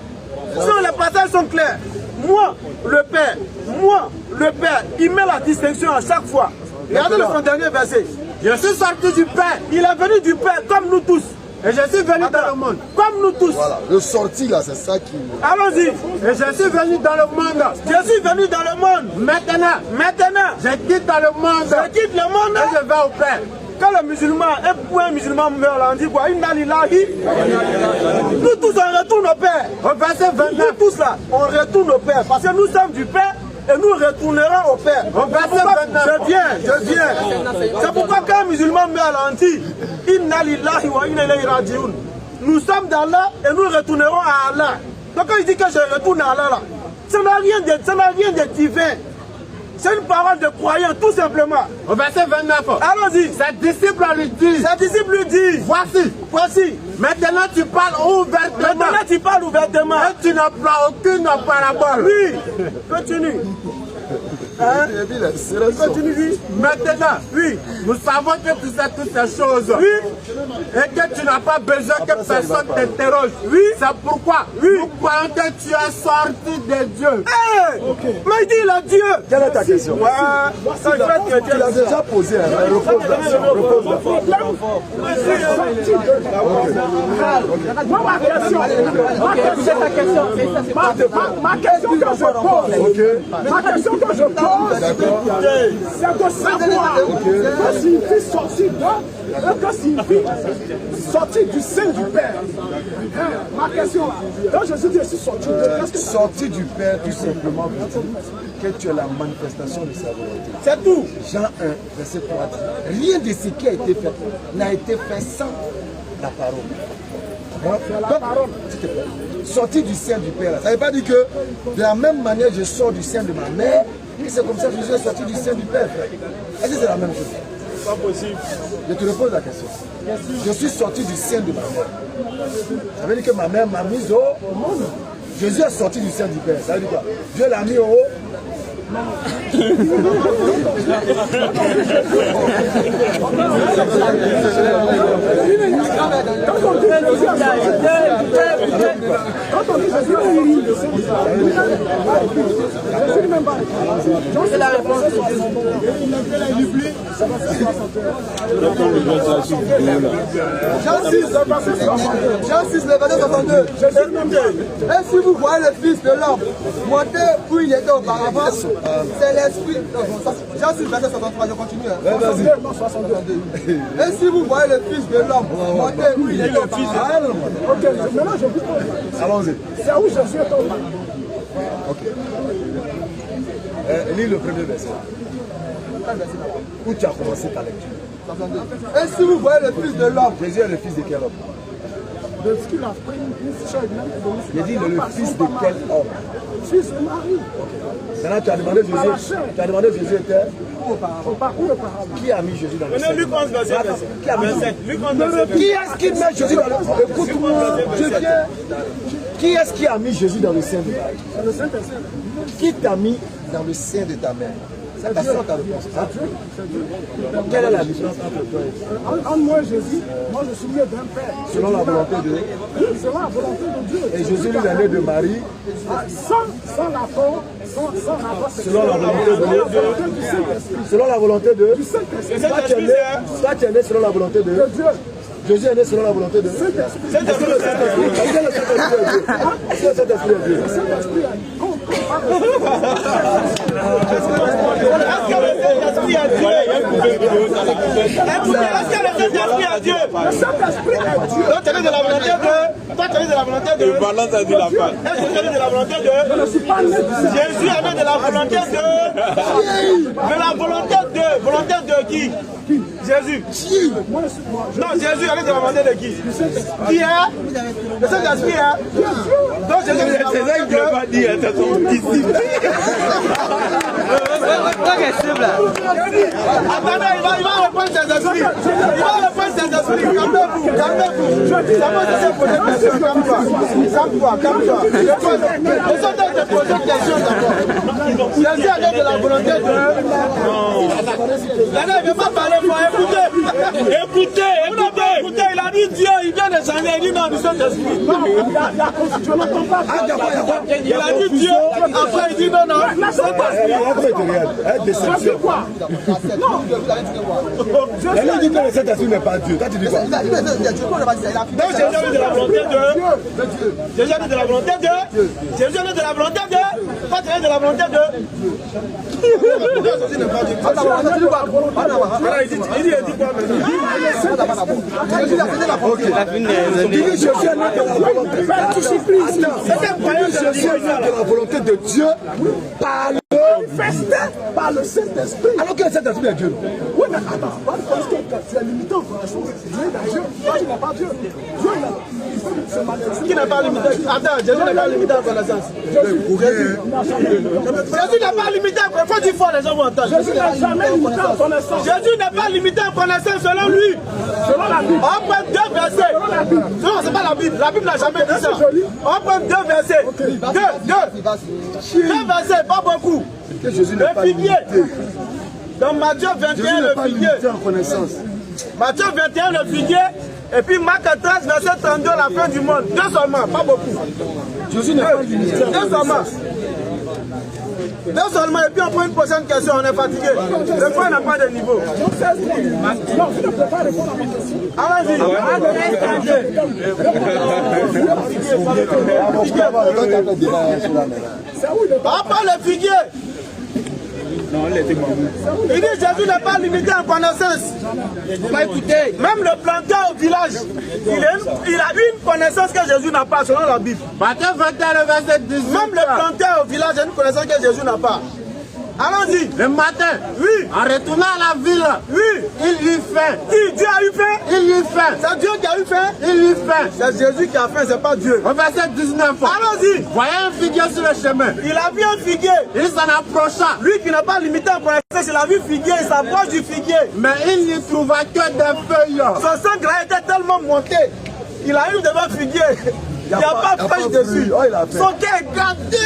S2: Sinon, les passages sont clairs. Moi, le Père, moi, le Père, il met la distinction à chaque fois. Regardez son dernier verset.
S5: Je suis sorti du Père.
S2: Il est venu du Père comme nous tous.
S5: Et je suis venu dans le monde.
S2: Comme nous tous.
S1: Voilà, le sorti là, c'est ça qui...
S2: Allons-y.
S5: Et je suis venu dans le monde.
S2: Je suis venu dans le monde.
S5: Maintenant, je quitte dans le monde.
S2: Je quitte le monde.
S5: Et je vais au Père.
S2: Quand le musulman, un musulman meurt, là, on dit quoi? Inna lillahi. Nous tous, on retourne au Père.
S5: Au verset 29.
S2: Nous tous là, on retourne au Père. Parce que nous sommes du Père. Et nous retournerons au Père. Je viens. C'est pourquoi quand un musulman meurt, là, on dit Inna lillahi wa inna ilayhi raji'un. Nous sommes d'Allah et nous retournerons à Allah. Donc quand il dit que je retourne à Allah, là, ça n'a rien de divin. C'est une parole de croyant, tout simplement.
S5: Au verset 29.
S2: Allons-y.
S5: Ses disciples lui disent. Voici. Maintenant tu parles ouvertement. Et tu n'emploies aucune parabole.
S2: Oui. Continue. Hein? Continue.
S5: Maintenant,
S2: oui,
S5: nous savons que tu sais toutes ces choses.
S2: Oui.
S5: Et que tu n'as pas besoin que personne t'interroge.
S2: Oui.
S5: C'est pourquoi nous croyons que tu es sorti de Dieu.
S2: Hey. Okay. Mais il dit il a Dieu.
S1: Quelle est ta question? Tu l'as déjà posé.
S4: Ma question que je pose, c'est de savoir que signifie sorti d'eux et que signifie sorti du sein du Père. Ma question là, donc Jésus dit je suis sorti d'eux.
S1: Sorti du Père, tout simplement, veut dire que tu es la manifestation de sa volonté.
S2: C'est tout.
S1: Jean 1, verset 3 dit, rien de ce qui a été fait n'a été fait sans la parole. Sorti du sein du Père. Ça ne veut pas dire que de la même manière je sors du sein de ma mère et c'est comme ça que Jésus est sorti du sein du Père. Est-ce que c'est la même chose?
S2: Pas possible.
S1: Je te repose la question. Je suis sorti du sein de ma mère. Ça veut dire que ma mère m'a mis au monde. Jésus est sorti du sein du Père. Ça veut dire quoi? Dieu l'a mis au haut.
S6: C'est la réponse. Jean 6, le verset 62. Et si vous voyez le Fils de l'homme monter où il était auparavant, c'est l'Esprit. Jean 6, verset 63, je continue. Et si vous voyez le Fils de l'homme monter où il était auparavant.
S4: Ok, maintenant je vous pose.
S1: Allons-y.
S4: C'est où Jésus est tombé.
S1: Ok. Lis le premier verset. Où tu as commencé ta lecture?
S6: Et si vous voyez le Fils de l'homme.
S1: Jésus est le fils de quel homme?
S4: De ce qu'il a pris une chaise même.
S1: J'ai dit le fils de quel homme?
S4: Fils de Marie.
S1: Maintenant tu as demandé Jésus. Tu as demandé Jésus était.
S4: Auparavant.
S1: Qui a mis Jésus dans le sein?
S2: Luc 11, verset 27.
S1: Qui a mis
S2: Luc 11, verset
S1: Qui est-ce qui met Jésus dans le sein? Écoute-moi, je viens. Qui est-ce qui a mis Jésus dans le sein de Marie?
S4: Le Saint-Esprit.
S1: Qui t'a mis dans le sein de ta mère? C'est ta soeur, ta réponse. Quelle est la différence entre toi et
S4: En moi Jésus, moi je suis né d'un père.
S1: selon la volonté de Dieu?
S4: Selon la volonté de Dieu.
S1: Et Jésus lui est né de Marie
S4: Sans l'accord, sans rapport sexuel.
S1: selon la volonté de Dieu.
S4: Du Saint-Esprit.
S1: Selon la volonté de
S4: Du Saint-Esprit.
S1: Toi tu es né selon la volonté de
S4: De Dieu.
S1: Jésus est né selon la volonté de
S4: Saint-Esprit.
S1: Est-ce que le Saint-Esprit est Dieu? Est-ce que le Saint-Esprit est Dieu?
S4: Saint-Esprit a
S2: Dieu. Le Saint-Esprit est Dieu. Donc tu es de la volonté de. Toi tu es de la volonté de. Balance a dit la fin. Est-ce que tu es de la volonté de.
S4: Je ne suis pas né.
S2: Jésus est né de la volonté de. De la volonté de. Volonté de qui? Jésus. Non, Jésus est né de la volonté de qui? Qui est? Le Saint-Esprit est. Donc Jésus est de la volonté de. Attendez, il va reprendre ses esprits. Il va reprendre ses esprits. Calmez-vous, calmez-vous. Calme-toi. Laissez-moi te poser une question d'abord. Jésus est né de la volonté de. Là, il ne veut pas parler, il faut écouter. Écoutez, il a dit Dieu, il vient de changer, il dit non, du Saint-Esprit. Il a dit Dieu, après il dit non,
S1: Déception. Elle dit que le Saint-Esprit n'est pas Dieu. Toi tu dis quoi?
S2: Donc Jésus est de la volonté de. Jésus est de la volonté de. Jésus est de la volonté de. Toi tu es de la volonté de. Il dit quoi
S1: de la volonté de Dieu par
S4: le Saint-Esprit.
S1: alors que le Saint-Esprit est Dieu.
S4: Oui, mais attends, parce que tu es limité aux connaissances. Dieu est Dieu. Toi, tu n'es pas Dieu. Dieu, il faut se manifester.
S2: Qui n'est pas limité? Attends, Jésus n'est pas limité en connaissance. Jésus n'est pas limité en connaissance. Il faut dire fort, les gens vont entendre.
S4: Jésus n'est jamais limité en connaissance.
S2: Jésus n'est pas limité en connaissance selon lui.
S4: Selon la Bible.
S2: On prend deux versets. Non, c'est pas la Bible. La Bible n'a jamais dit ça. On prend deux versets. Deux versets, pas beaucoup.
S1: Que Jésus n'est pas
S2: Le figuier.
S1: limité.
S2: Dans Matthieu 21,
S1: Jésus n'est
S2: le
S1: pas
S2: figuier.
S1: limité en connaissance.
S2: Matthieu 21, le figuier. Et puis Marc 13, verset 32, la fin du monde. Deux seulement, pas beaucoup.
S1: Jésus n'est pas limité en
S2: Deux seulement.
S1: connaissance.
S2: Deux seulement, et puis on prend une prochaine question, on est fatigué. Le point n'a pas de niveau.
S4: Non, je ne peux pas répondre à ma question.
S2: Allons-y. Après le figuier. Il dit Jésus n'est pas limité en connaissance. Écoutez, même le planteur au village, il a une connaissance que Jésus n'a pas selon la Bible.
S5: Matthieu 21, le verset 18.
S2: Même le planteur au village a une connaissance que Jésus n'a pas. Allons-y.
S5: Le matin,
S2: Oui.
S5: en retournant à la ville,
S2: Oui.
S5: il eut faim.
S2: Qui? Dieu a eu faim?
S5: Il eut faim.
S2: C'est Dieu qui a eu faim?
S5: Il eut faim.
S2: C'est Jésus qui a faim, c'est pas Dieu.
S5: Au verset 19.
S2: Allons-y.
S5: Voyant un figuier sur le chemin,
S2: Il a vu un figuier.
S5: il s'en approcha.
S2: Lui qui n'a pas limité en connaissance, il a vu figuier, il s'approche du figuier.
S5: Mais il n'y trouva que des feuilles.
S2: Son sang gras était tellement monté. Il arrive devant le figuier. Il n'y a pas de feuille dessus.
S1: Oh, il a fait.
S2: Son cœur est gâté.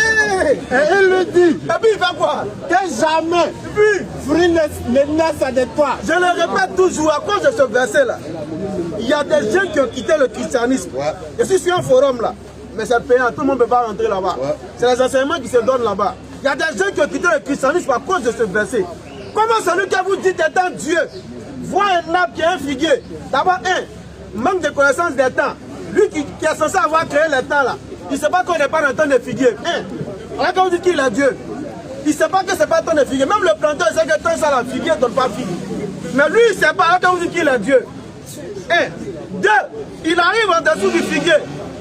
S5: Et il lui dit
S2: Et puis il fait quoi?
S5: que jamais fruit ne naisse de toi.
S2: Je le répète toujours, à cause de ce verset-là, il y a des gens qui ont quitté le christianisme. Je suis sur un forum là, mais c'est payant, tout le monde ne peut pas rentrer là-bas. C'est les enseignements qui se donnent là-bas. Il y a des gens qui ont quitté le christianisme à cause de ce verset. Comment celui que vous dites étant Dieu voit un arbre qui est un figuier? D'abord, manque de connaissance des temps. Lui qui est censé avoir créé les temps là, il ne sait pas qu'on n'est pas dans le temps de figuier. Alors quand vous dites qu'il est Dieu, il ne sait pas que ce n'est pas le temps de figuier. Même le planteur, il sait que tant ça la figuier ne donne pas figue. Mais lui, il ne sait pas. Alors quand vous dites qu'il est Dieu. Deux, il arrive en dessous du figuier.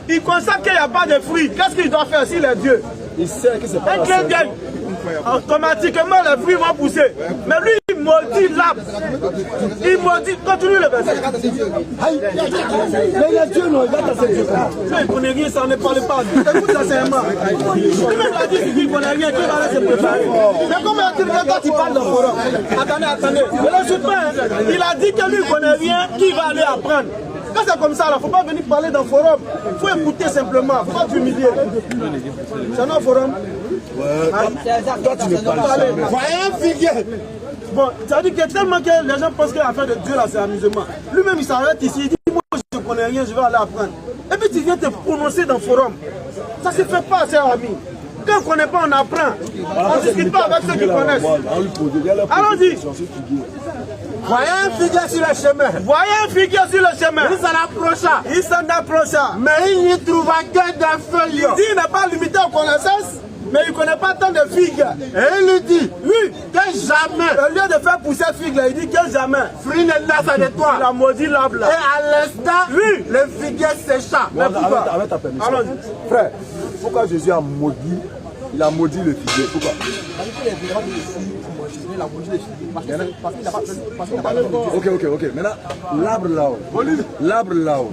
S2: Il constate qu'il n'y a pas de fruits. Qu'est-ce qu'il doit faire s'il est Dieu?
S1: Il sait que c'est pas
S2: un clin d'œil. Automatiquement, les fruits vont pousser. Mais lui, il maudit l'arbre. Il maudit. Continue le verset.
S1: Mais il est Dieu, non, il va tasser Dieu.
S2: Il ne connaît rien, ça ne parle pas. Écoute l'enseignement. Lui-même a dit qu'il ne connaît rien, qu'il va aller se préparer. Mais comment est-il que quand il parle d'un forum? Attendez. Ne le shoot pas. Il a dit que lui ne connaît rien, qu'il va aller apprendre. Quand c'est comme ça, il ne faut pas venir parler d'un forum. Il faut écouter simplement. Il ne faut pas t'humilier. C'est un forum.
S1: Toi, tu ne parles pas.
S5: Voyez un figuier.
S2: Bon, ça veut dire que tellement que les gens pensent que l'affaire de Dieu là, c'est amusement. Lui-même, il s'arrête ici. Il dit, moi, je ne connais rien, je vais aller apprendre. Et puis, tu viens te prononcer dans le forum. Ça ne se fait pas, cher ami. Quand on ne connaît pas, on apprend. On ne discute pas avec ceux qui connaissent. Allons-y.
S5: Voyez un figuier sur le chemin.
S2: Voyez un figuier sur le chemin.
S5: Il s'en approcha. Mais il n'y trouva que des feuilles.
S2: Il dit qu'il n'est pas limité aux connaissances, mais il ne connaît pas tant de figues.
S5: Et il lui dit, que jamais.
S2: Au lieu de faire pousser figues, il dit que jamais.
S5: Fruit ne naisse de toi.
S2: Il a maudit l'arbre là.
S5: Et à l'instant, le figuier sécha.
S1: Mais pourquoi? Avec ta permission. Frère, pourquoi Jésus a maudit? Il a maudit le figuier. Pourquoi? Ok. Maintenant, l'arbre là-haut.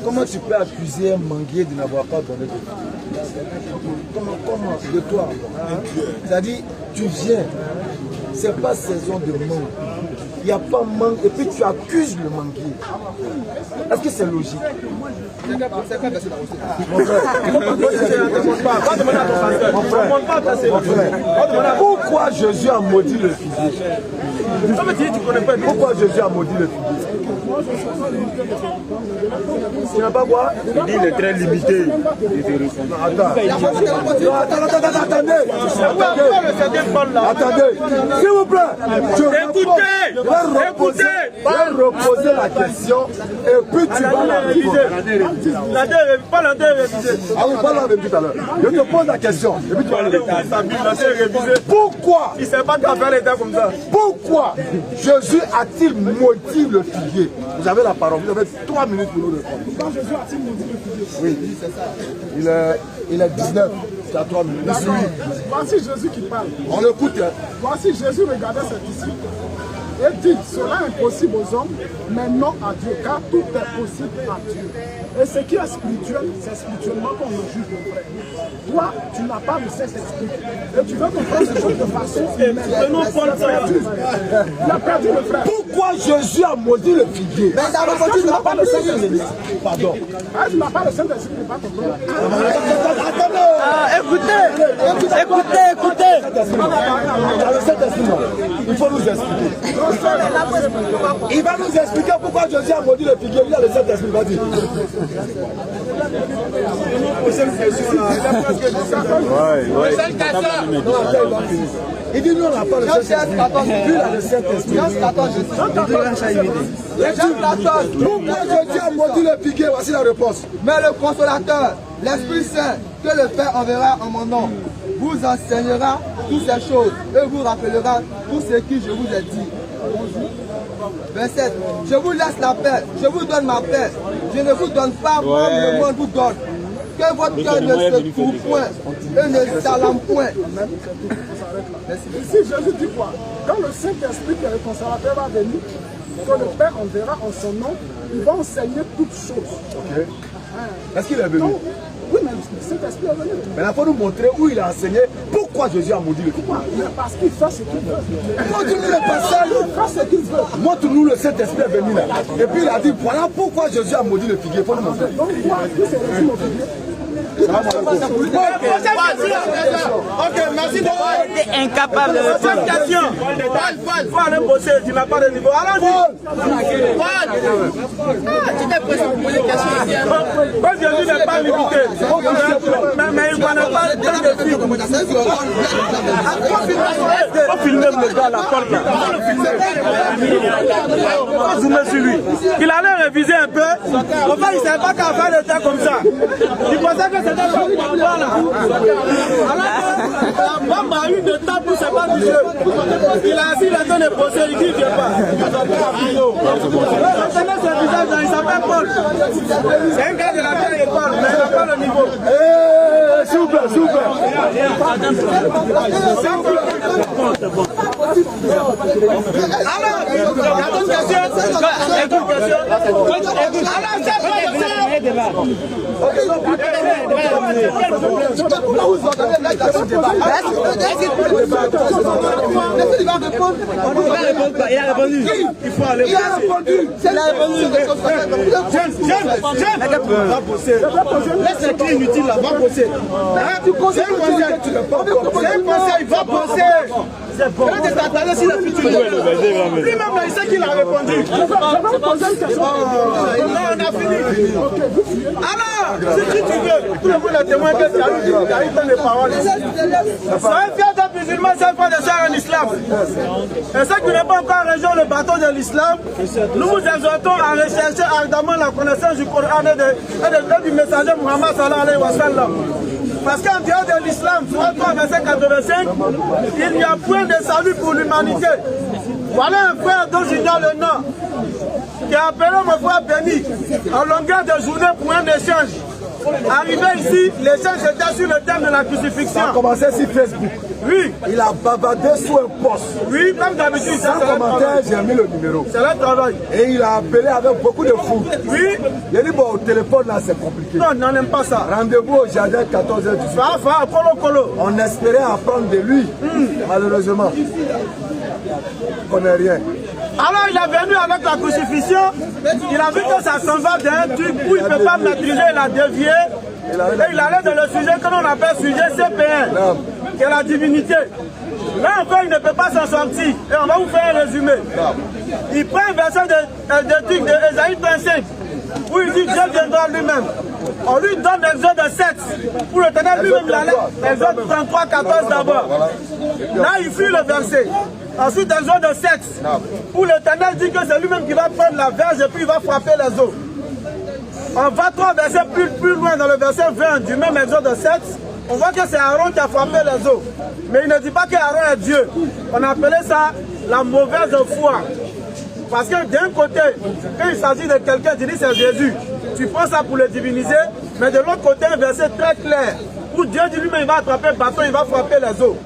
S1: Comment tu peux accuser un manguier de n'avoir pas donné de fruits? Comment? De toi. C'est-à-dire, tu viens, c'est pas saison de mangue. Il n'y a pas mangue et puis tu accuses le manguier. Est-ce que c'est logique? Pourquoi Jésus a maudit le figuier? Pourquoi Jésus a maudit le figuier? Tu n'as pas quoi?
S3: Il dit il est très limité.
S1: Attendez, s'il vous plaît.
S2: Écoutez.
S1: Va reposer la question et puis tu vas la répondre. Ah oui, pas la même tout à l'heure. Je te pose la question et puis tu vas la répondre. Pourquoi?
S2: Il ne sait pas qu'à faire les temps comme ça.
S1: Pourquoi Jésus a-t-il maudit le figuier? Vous avez la parole, vous avez 3 minutes pour nous répondre.
S4: Quand Jésus a-t-il maudit le figuier?
S1: Oui, c'est ça. Il est 19, c'est à 3 minutes.
S4: Voici Jésus qui parle.
S1: On l'écoute.
S4: Voici Jésus regardait ses disciples et dit, cela est impossible aux hommes, mais non à Dieu, car tout est possible à Dieu. Et ce qui est spirituel, c'est spirituellement qu'on le juge, mon frère. Toi, tu n'as pas le Saint-Esprit. Et tu veux comprendre ces choses de façon humaine. Il a perdu le frère.
S1: Pourquoi Jésus a maudit le figuier?
S4: Mais d'abord, tu n'as pas le Saint-Esprit.
S1: Pardon.
S4: Ah, tu n'as pas le Saint-Esprit, tu ne peux pas comprendre.
S1: Écoutez. Le Saint-Esprit, non. Il faut nous expliquer. Il va nous expliquer pourquoi Jésus a maudit le figuier. Il a le Saint-Esprit, vas-y. Il dit nous on n'a pas le Saint-Esprit. Lui il a le Saint-Esprit. Pourquoi Jésus a maudit le figuier? Voici la réponse.
S6: Mais le consolateur, l'Esprit Saint, que le Père enverra en mon nom, vous enseignera toutes ces choses et vous rappellera tout ce que je vous ai dit. Verset, je vous laisse la paix, je vous donne ma paix. Je ne vous donne pas comme le monde vous donne. Que votre cœur ne se trouve point et ne s'alarme point.
S4: Ici, Jésus dit quoi? Quand le Saint-Esprit, qui est le consolateur, va venir, que le Père enverra en son nom, il va enseigner toutes choses.
S1: Okay. Est-ce qu'il est venu?
S4: Oui, mais le Saint-Esprit est venu.
S1: Mais il faut nous montrer où il a enseigné pourquoi Jésus a maudit le figuier.
S4: Parce qu'il fait ce qu'il veut.
S1: Montre-nous le passage.
S4: Il fait ce qu'il veut.
S1: Montre-nous le Saint-Esprit est venu là. Et puis il a dit voilà pourquoi Jésus a maudit le figuier. Il faut nous montrer.
S4: Donc, quoi? Qui s'est reçu au figuier?
S2: Ok, merci beaucoup.
S7: Incapable.
S2: Prochaine question. Il faut aller bosser, tu n'as pas de niveau. Allons-y.
S7: Tu t'es pressé pour poser des questions.
S2: Moi, Jésus n'est pas limité. Mais il ne connaît pas tant de filles. Il faut filmer le gars à la porte là. Il faut zoomer sur lui. Il allait réviser un peu. Enfin, il ne savait pas qu'à faire le temps comme ça. Il pensait que c'était pas là. Alors que Bamba a eu de temps pour se battre du jeu. Il a assis la donne de procès, il dit qu'il ne vient pas. Maintenant, ce visage là, il s'appelle Paul. C'est un gars de la vieille école, mais il n'a pas le niveau.
S1: S'il vous plaît, s'il vous plaît.
S2: Alors, il y a d'autres questions.
S7: Il a répondu.
S2: Il faut aller bosser. Laisse les clés inutiles là, va bosser. C'est un conseil, il va bosser. C'est bon. Lui-même là, il sait qu'il a répondu. Non, on a fini. Alors, si tu veux, tout le monde a témoin que tu as eu tant de paroles. Soyez fiers d'être musulman, c'est pas de faire en islam. Et ceux qui n'ont pas encore rejoint le bateau de l'islam, nous vous exhortons à rechercher ardemment la connaissance du Coran et du messager Muhammad sallallahu alayhi wa sallam. Parce qu'en dehors de l'islam, sur 3 verset 85, il n'y a point de salut pour l'humanité. Voilà un frère dont j'ignore le nom, qui a appelé mon frère Béni en longueur de journée pour un échange. Arrivé ici, l'échange était sur le thème de la crucifixion.
S1: Ça a commencé sur Facebook.
S2: Oui.
S1: Il a bavardé sous un poste.
S2: Oui, comme d'habitude.
S1: Sans commentaire, j'ai mis le numéro.
S2: C'est le travail.
S1: Et il a appelé avec beaucoup de fous.
S2: Oui.
S1: Il a dit, bon, au téléphone là, c'est compliqué.
S2: Non, on n'aime pas ça.
S1: Rendez-vous au jardin 14h18.
S2: Colo.
S1: On espérait apprendre de lui. Malheureusement, on n'est rien.
S2: Alors il est venu avec la crucifixion, il a vu que ça s'en va d'un truc où il ne peut pas maîtriser, il a dévié. Et il allait dans le sujet que l'on appelle sujet CP1, qui est la divinité. Là encore, il ne peut pas s'en sortir. Et on va vous faire un résumé. Il prend un verset de Ésaïe 35, où il dit Dieu viendra lui-même. On lui donne l'Exode 7, pour le tenir lui-même la lettre. Exode 33, 14 d'abord. Là, il fuit le verset. Ensuite, Exode 7, où l'Éternel dit que c'est lui-même qui va prendre la verge et puis il va frapper les eaux. On va 3 versets plus loin dans le verset 20 du même Exode 7, on voit que c'est Aaron qui a frappé les eaux. Mais il ne dit pas qu'Aaron est Dieu. On appelait ça la mauvaise foi. Parce que d'un côté, quand il s'agit de quelqu'un, tu dis c'est Jésus. Tu prends ça pour le diviniser, mais de l'autre côté, un verset très clair, où Dieu dit lui-même, il va attraper le bâton, il va frapper les eaux.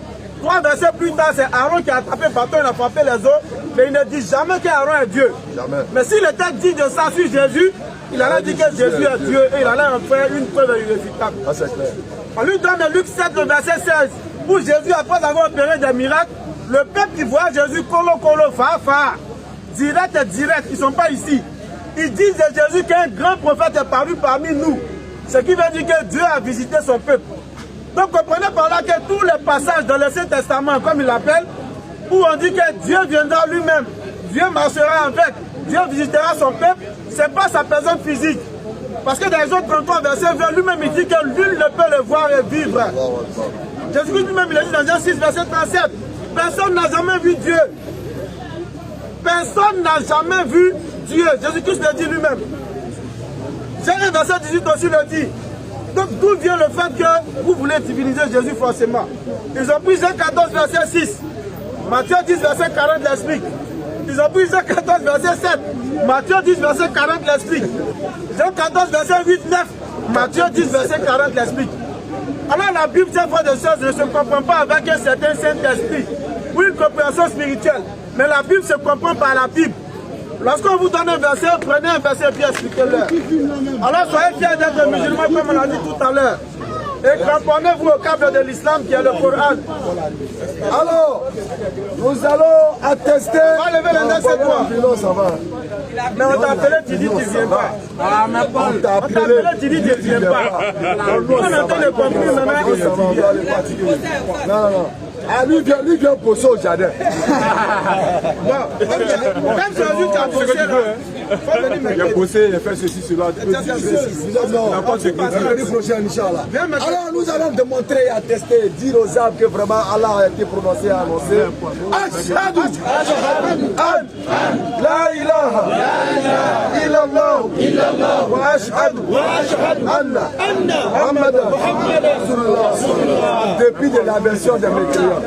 S2: 3 versets plus tard, c'est Aaron qui a attrapé le bâton, il a frappé les eaux, mais il ne dit jamais qu'Aaron est Dieu. Jamais. Mais s'il était dit de ça sur Jésus, il allait dire que Jésus est Dieu et il allait en faire une preuve irréfutable.
S1: Ah, c'est clair.
S2: On lui donne Luc 7, le verset 16, où Jésus, après avoir opéré des miracles, le peuple qui voit Jésus colo, fa, direct, ils ne sont pas ici. Ils disent de Jésus qu'un grand prophète est paru parmi nous. Ce qui veut dire que Dieu a visité son peuple. Donc comprenez par là que tous les passages dans l'Ancien Testament, comme il l'appelle, où on dit que Dieu viendra lui-même, Dieu marchera avec, Dieu visitera son peuple, ce n'est pas sa personne physique. Parce que dans les autres 33 versets, lui-même il dit que nul ne peut le voir et vivre. Jésus-Christ lui-même il a dit dans Jean 6, verset 37, personne n'a jamais vu Dieu. Personne n'a jamais vu Dieu. Jésus-Christ le dit lui-même. J'ai un verset 18 aussi le dit. Donc d'où vient le fait que vous voulez diviniser Jésus forcément? Ils ont pris Jean 14 verset 6. Matthieu 10 verset 40 l'explique. Ils ont pris Jean 14 verset 7. Matthieu 10 verset 40 l'explique. Jean 14 verset 8, 9. Matthieu 10 verset 40 l'explique. Alors la Bible, cette fois de choses, ne se comprend pas avec un certain Saint-Esprit ou une compréhension spirituelle. Mais la Bible se comprend par la Bible. Lorsqu'on vous donne un verset, prenez un verset et puis expliquez-le. Alors soyez fiers d'être musulmans comme on a dit tout à l'heure. Et cramponnez-vous au câble de l'islam qui est le Coran.
S1: Alors, nous allons attester.
S2: Va lever les mains, c'est quoi?
S1: Ça va.
S2: Mais on t'a appelé, tu dis tu viens pas.
S1: On t'a appelé,
S2: tu dis tu viens pas. On entend le compris maintenant.
S1: Non. Ah, lui vient poser au jardin.
S2: Même si on dit qu'à poser,
S3: Il a bossé, il a fait ceci, cela.
S1: Alors nous allons démontrer et attester, dire aux âmes que vraiment Allah a été prononcé et annoncé. Ashhadu an la ilaha illallah wa ashhadu anna Muhammadan Rasulullah. Depuis de la version de mes clients.